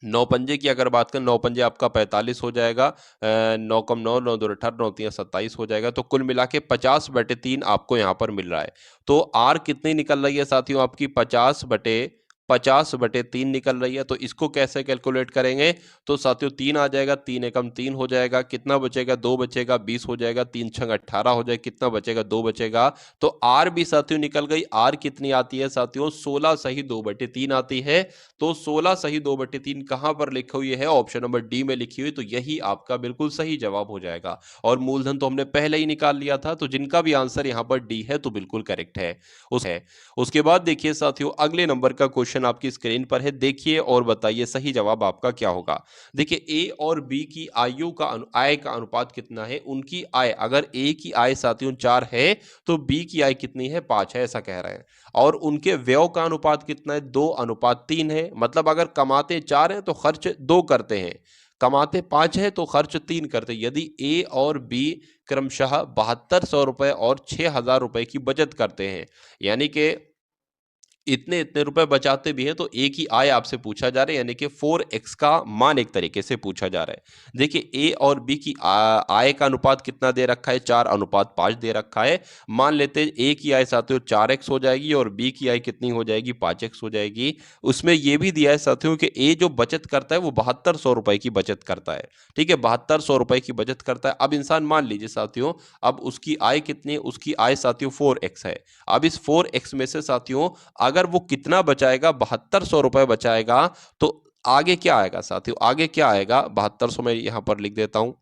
9 पंजे की अगर बात करें, 9 पंजे आपका 45 हो जाएगा, 9 कम 9, 9 दो 18, 9 3 27 हो जाएगा। तो कुल मिला के 50/3 आपको यहाँ पर मिल रहा है। तो आर कितनी निकल रही है साथियों, आपकी 50/3 निकल रही है। तो इसको कैसे कैलकुलेट करेंगे, तो साथियों 3 आ जाएगा, 3 एकम 3 हो जाएगा, कितना बचेगा 2 बचेगा, 20 हो जाएगा, 3 छंग 18 हो जाएगा, कितना बचेगा 2 बचेगा। तो आर भी साथियों निकल गई। आर कितनी आती है साथियों, 16 सही 2/3 आती है। तो 16 सही 2/3 कहां पर लिखी हुई है, ऑप्शन नंबर डी में लिखी हुई। तो यही आपका बिल्कुल सही जवाब हो जाएगा, और मूलधन तो हमने पहले ही निकाल लिया था। तो जिनका भी आंसर यहां पर डी है तो बिल्कुल करेक्ट है। उसके बाद देखिए साथियों अगले नंबर का क्वेश्चन आपकी स्क्रीन पर है, देखिए और बताइए सही जवाब आपका क्या होगा। देखिए ए और बी की आय का अनुपात कितना है, उनकी आय, अगर ए की आय साथियों 4 है तो बी की आय कितनी है, 5 है, ऐसा कह रहे हैं। और उनके व्यय का अनुपात कितना है, 2:3 है। मतलब अगर कमाते 4 हैं तो खर्च 2 करते हैं, कमाते 5 है तो खर्च 3 करते हैं। यदि ए और बी क्रमशः 7200 रुपए और 6000 रुपए की बचत करते हैं, यानी कि इतने इतने रुपए बचाते भी हैं, तो ए की आय आपसे पूछा जा रहा है, यानी कि 4x का मान एक तरीके से पूछा जा रहा है। देखिए ए और बी की आय का अनुपात कितना दे रखा है, 4:5 दे रखा है। मान लेते हैं ए की आय साथियों 4x हो जाएगी और बी की आय कितनी हो जाएगी, 5x हो जाएगी। उसमें यह भी दिया है साथियों कि ए जो बचत करता है वो 7200 रुपए की बचत करता है। ठीक है, 7200 रुपए की बचत करता है। अब इंसान मान लीजिए साथियों, अब उसकी आय कितनी है, उसकी आय साथियों 4x है। अब इस 4x में से साथियों अगर वो कितना बचाएगा, 7200 रुपए बचाएगा, तो आगे क्या आएगा साथियों, आगे क्या आएगा, 7200 में यहां पर लिख देता हूं।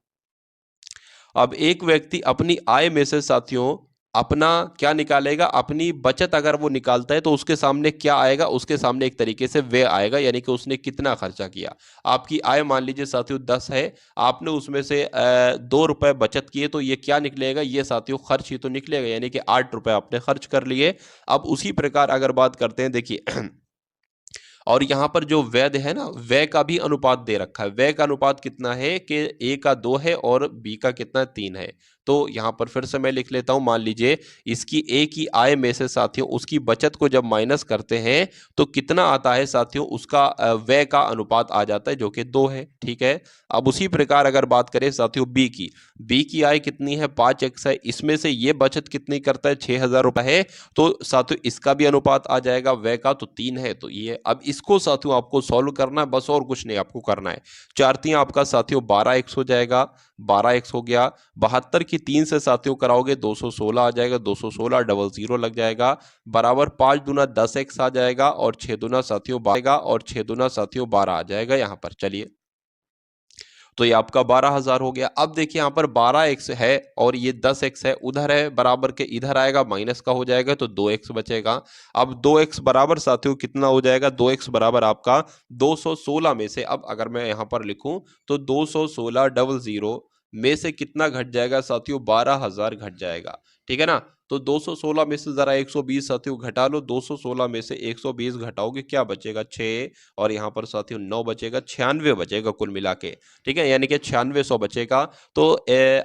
अब एक व्यक्ति अपनी आय में से साथियों अपना क्या निकालेगा, अपनी बचत अगर वो निकालता है तो उसके सामने क्या आएगा, उसके सामने एक तरीके से व्यय आएगा, यानी कि उसने कितना खर्चा किया। आपकी आय मान लीजिए साथियों 10 है, आपने उसमें से 2 रुपए बचत किए, तो ये क्या निकलेगा, ये साथियों खर्च ही तो निकलेगा, यानी कि 8 रुपए आपने खर्च कर लिए। अब उसी प्रकार अगर बात करते हैं, देखिए और यहाँ पर जो व्यय है ना, व्यय का भी अनुपात दे रखा है। व्यय का अनुपात कितना है कि ए का 2 है और बी का कितना 3 है। तो यहाँ पर फिर से मैं लिख लेता हूं, मान लीजिए इसकी ए की आय में से साथियों उसकी बचत को जब माइनस करते हैं तो कितना आता है साथियों, उसका व्यय का अनुपात आ जाता है जो कि 2 है। ठीक है, अब उसी प्रकार अगर बात करें साथियों बी की आय कितनी है, 5x है, इसमें से ये बचत कितनी करता है, 6,000 रुपए है, तो साथियों इसका भी अनुपात आ जाएगा व्यय का, तो 3 है। तो ये अब इसको साथियों आपको सॉल्व करना है बस, और कुछ नहीं आपको करना है। 4 आपका साथियों 12x हो जाएगा, 12x हो गया। 72 की 3 से साथियों कराओगे 216 आ जाएगा, 216 डबल जीरो लग जाएगा, बराबर 5 दूना 10x आ जाएगा, और 6 दूना साथियों 12, और 6 दूना साथियों 12 आ जाएगा यहाँ पर। चलिए, तो ये आपका 12,000 हो गया। अब देखिए यहाँ पर 12x है और ये 10x है, उधर है बराबर के, इधर आएगा माइनस का हो जाएगा, तो 2x बचेगा। अब 2x बराबर साथियों कितना हो जाएगा, 2x बराबर आपका 216 में से, अब अगर मैं यहाँ पर लिखूं तो 216 डबल जीरो में से कितना घट जाएगा साथियों, 12,000 घट जाएगा। ठीक है ना, तो 216 में से जरा 120 साथियों घटा लो, 216 में से 120 घटाओगे क्या बचेगा, 6, और यहाँ पर साथियों 9 बचेगा, 96 बचेगा कुल मिला के। ठीक है, यानी कि 9600 बचेगा। तो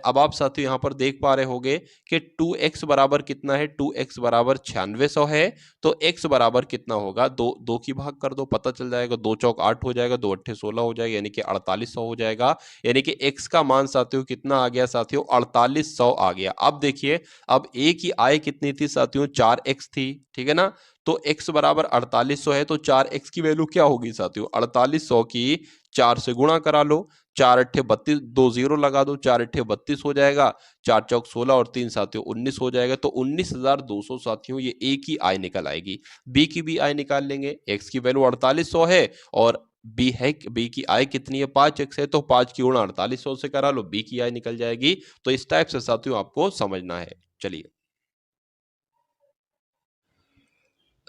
अब आप साथियों यहाँ पर देख पा रहे होंगे कि 2x बराबर कितना है, 2x बराबर 9600 है, तो x बराबर कितना होगा, दो की भाग कर दो, पता चल जाएगा, 2 चौक 8 हो जाएगा, 2 अट्ठे 16 हो जाएगा, यानी कि 4800 हो जाएगा। यानी कि x का मान साथियों कितना आ गया साथियों, 4800 आ गया। अब देखिए, अब a की आय कितनी थी साथियों, 4x थी। ठीक है ना, तो x बराबर 4800 है, तो 4x की वैल्यू क्या होगी साथियों, 4800 की 4 से गुणा करा लो, 4 अट्ठे 32, 2 जीरो लगा दो, 4 अट्ठे 32 हो जाएगा, 4 चौक 16 और 3 साथियों 19 हो जाएगा। तो 19,200 साथियों ये ए की आय निकल आएगी। बी की भी आय निकाल लेंगे, एक्स की वैल्यू 4800 है और बी की आय कितनी है, 5x है, तो 5 की गुणा 4800 से करा लो, बी की आय निकल जाएगी। तो इस टाइप से साथियों आपको समझना है। चलिए,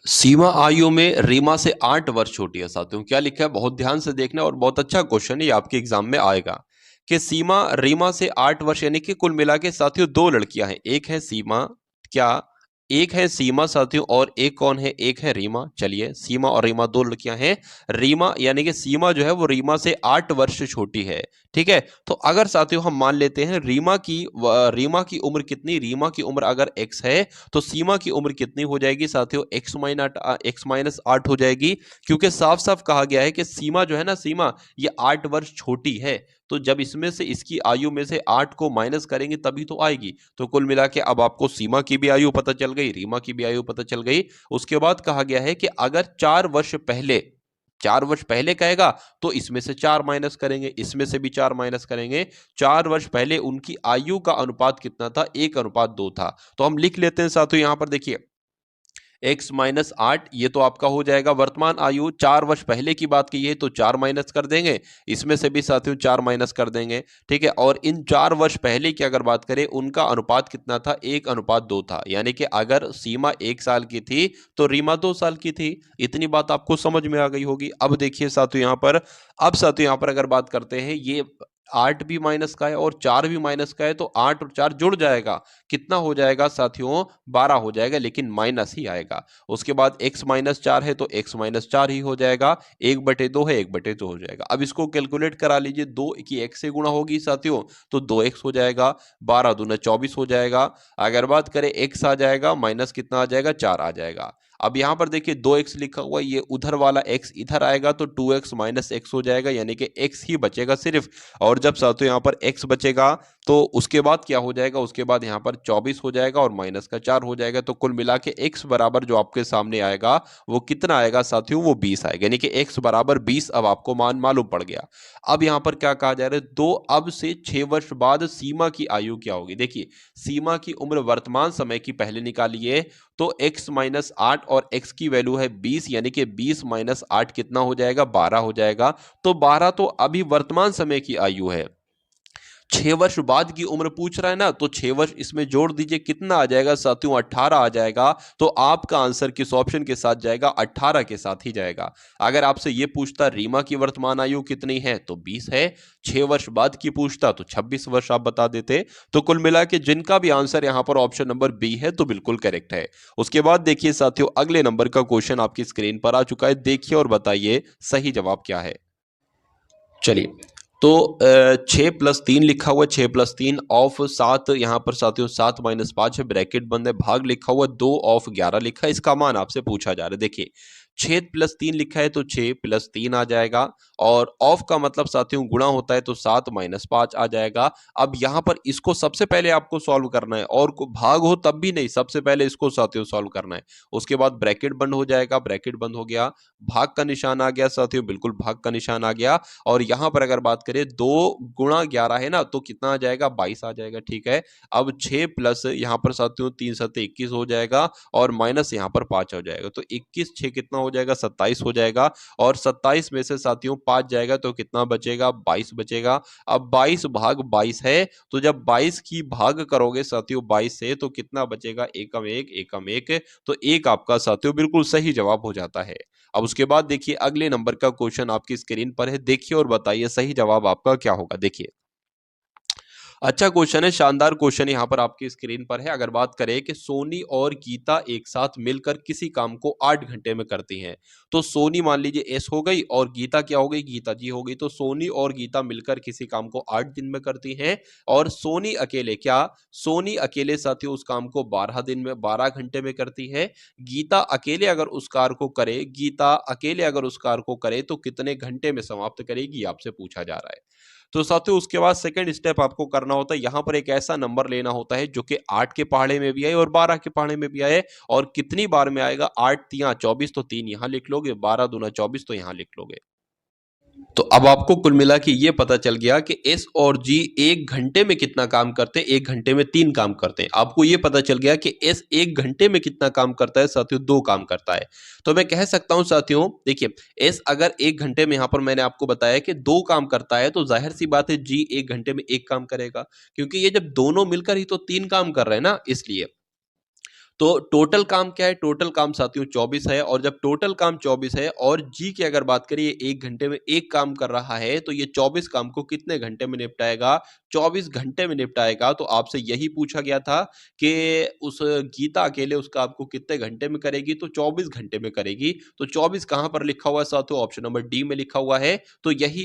सीमा आयु में रीमा से 8 वर्ष छोटी है साथियों, क्या लिखा है, बहुत ध्यान से देखना, और बहुत अच्छा क्वेश्चन है, ये आपके एग्जाम में आएगा कि सीमा रीमा से 8 वर्ष, यानी कि कुल मिला के साथियों 2 लड़कियां हैं, एक है सीमा, क्या, एक है सीमा साथियों, और एक कौन है, एक है रीमा। चलिए, सीमा और रीमा 2 लड़कियां हैं। रीमा यानी कि सीमा जो है वो रीमा से 8 वर्ष छोटी है। ठीक है, तो अगर साथियों हम मान लेते हैं रीमा की उम्र कितनी, रीमा की उम्र अगर x है तो सीमा की उम्र कितनी हो जाएगी साथियों, x-8 हो जाएगी, क्योंकि साफ साफ कहा गया है कि सीमा जो है ना, सीमा ये 8 वर्ष छोटी है, तो जब इसमें से इसकी आयु में से 8 को माइनस करेंगे तभी तो आएगी। तो कुल मिला के अब आपको सीमा की भी आयु पता चल गई, रीमा की भी आयु पता चल गई। उसके बाद कहा गया है कि अगर 4 वर्ष पहले कहेगा तो इसमें से 4 माइनस करेंगे, इसमें से भी 4 माइनस करेंगे। 4 वर्ष पहले उनकी आयु का अनुपात कितना था, 1:2 था। तो हम लिख लेते हैं साथियों, यहां पर देखिए x-8, ये तो आपका हो जाएगा वर्तमान आयु। 4 वर्ष पहले की बात की है तो 4 माइनस कर देंगे, इसमें से भी साथियों 4 माइनस कर देंगे। ठीक है, और इन 4 वर्ष पहले की अगर बात करें, उनका अनुपात कितना था, 1:2 था, यानी कि अगर सीमा 1 साल की थी तो रीमा 2 साल की थी। इतनी बात आपको समझ में आ गई होगी। अब देखिए साथियों यहाँ पर, अब साथियों यहाँ पर अगर बात करते हैं, ये 8 भी माइनस का है और 4 भी माइनस का है, तो 8 और 4 जुड़ जाएगा, कितना हो जाएगा साथियों, 12 हो जाएगा, लेकिन माइनस ही आएगा। उसके बाद x-4 है तो x-4 ही हो जाएगा, 1/2 है, 1/2 हो जाएगा। अब इसको कैलकुलेट करा लीजिए, 2 की x से गुणा होगी साथियों तो 2x हो जाएगा, 12 दूना 24 हो जाएगा। अगर बात करें x आ जाएगा, माइनस कितना आ जाएगा, 4 आ जाएगा। अब यहां पर देखिए 2x लिखा हुआ है, ये उधर वाला x इधर आएगा तो 2x माइनस x हो जाएगा, यानी कि x ही बचेगा सिर्फ। और जब साथियों यहाँ पर x बचेगा तो उसके बाद क्या हो जाएगा, उसके बाद यहाँ पर 24 हो जाएगा और माइनस का 4 हो जाएगा। तो कुल मिला के x बराबर जो आपके सामने आएगा वो कितना आएगा साथियों, वो 20 आएगा, यानी कि x बराबर 20 अब आपको मान मालूम पड़ गया। अब यहाँ पर क्या कहा जा रहा है, अब से 6 वर्ष बाद सीमा की आयु क्या होगी। देखिए, सीमा की उम्र वर्तमान समय की पहले निकालिए, तो x-8 और x की वैल्यू है 20, यानी कि 20-8 कितना हो जाएगा, 12 हो जाएगा। तो 12 तो अभी वर्तमान समय की आयु है। 6 वर्ष बाद की उम्र पूछ रहा है ना, तो 6 वर्ष इसमें जोड़ दीजिए, कितना आ जाएगा साथियों, 18 आ जाएगा। तो आपका आंसर किस ऑप्शन के साथ जाएगा, 18 के साथ ही जाएगा। अगर आपसे ये पूछता रीमा की वर्तमान आयु कितनी है तो 20 है, 6 वर्ष बाद की पूछता तो 26 वर्ष आप बता देते। तो कुल मिला के जिनका भी आंसर यहां पर ऑप्शन नंबर बी है तो बिल्कुल करेक्ट है। उसके बाद देखिए साथियों, अगले नंबर का क्वेश्चन आपकी स्क्रीन पर आ चुका है, देखिए और बताइए सही जवाब क्या है। चलिए, तो 6+3 लिखा हुआ है, 6+3 ऑफ 7 यहाँ पर साथियों 7 - 5 है, ब्रैकेट बंद है, भाग लिखा हुआ 2 ऑफ 11 लिखा है, इसका मान आपसे पूछा जा रहा है। देखिए 6+3 लिखा है तो 6+3 आ जाएगा और ऑफ का मतलब साथियों गुणा होता है तो 7 - 5 आ जाएगा। अब यहाँ पर इसको सबसे पहले आपको सॉल्व करना है और भाग हो तब भी नहीं, सबसे पहले इसको साथियों सॉल्व करना है। उसके बाद ब्रैकेट बंद हो जाएगा, ब्रैकेट बंद हो गया, भाग का निशान आ गया साथियों, बिल्कुल भाग का निशान आ गया और यहाँ पर अगर बात करें 2 गुणा 11 है ना, तो कितना आ जाएगा 22 आ जाएगा, ठीक है। अब 6 प्लस यहाँ पर साथियों 3 सत्ते 21 हो जाएगा और माइनस यहाँ पर 5 हो जाएगा, तो 21 6 कितना हो जाएगा 27 हो जाएगा और 27 में से साथियों 5 जाएगा तो कितना बचेगा 22 बचेगा। अब 22 भाग 22 है, तो जब 22 की भाग करोगे साथियों 22 से तो कितना बचेगा, एकम 1 एकम 1, तो 1 आपका साथियों बिल्कुल सही जवाब हो जाता है। अब उसके बाद देखिए अगले नंबर का क्वेश्चन आपकी स्क्रीन पर है, देखिए और बताइए सही जवाब आपका क्या होगा। देखिए अच्छा क्वेश्चन है, शानदार क्वेश्चन यहाँ पर आपकी स्क्रीन पर है। अगर बात करें कि सोनी और गीता एक साथ मिलकर किसी काम को 8 घंटे में करती हैं, तो सोनी मान लीजिए एस हो गई और गीता क्या हो गई, गीता जी हो गई। तो सोनी और गीता मिलकर किसी काम को 8 दिन में करती हैं और सोनी अकेले क्या, सोनी अकेले साथियों उस काम को 12 दिन में 12 घंटे में करती है। गीता अकेले अगर उस कार को करे, गीता अकेले अगर उस कार को करे तो कितने घंटे में समाप्त करेगी, आपसे पूछा जा रहा है। तो साथियों उसके बाद सेकंड स्टेप आपको करना होता है, यहाँ पर एक ऐसा नंबर लेना होता है जो कि 8 के पहाड़े में भी आए और 12 के पहाड़े में भी आए और कितनी बार में आएगा, 8 तिया 24 तो 3 यहाँ लिख लोगे, 12 दूना 24 तो यहाँ लिख लोगे। तो अब आपको कुल मिला के ये पता चल गया कि एस और जी 1 घंटे में कितना काम करते हैं, 1 घंटे में 3 काम करते हैं। आपको ये पता चल गया कि एस 1 घंटे में कितना काम करता है साथियों, 2 काम करता है। तो मैं कह सकता हूं साथियों, देखिए एस अगर 1 घंटे में, यहाँ पर मैंने आपको बताया कि 2 काम करता है, तो जाहिर सी बात है जी 1 घंटे में 1 काम करेगा, क्योंकि ये जब दोनों मिलकर ही तो 3 काम कर रहे हैं ना, इसलिए। तो टोटल काम क्या है, टोटल काम साथियों 24 है और जब टोटल काम 24 है और जी की अगर बात करें 1 घंटे में 1 काम कर रहा है, तो ये 24 काम को कितने घंटे में निपटाएगा, 24 घंटे में निपटाएगा। तो आपसे यही पूछा गया था कि उस गीता अकेले उस काम को कितने घंटे में करेगी, तो 24 घंटे में करेगी। तो 24 कहां पर लिखा हुआ है साथियों, ऑप्शन नंबर डी में लिखा हुआ है। तो यही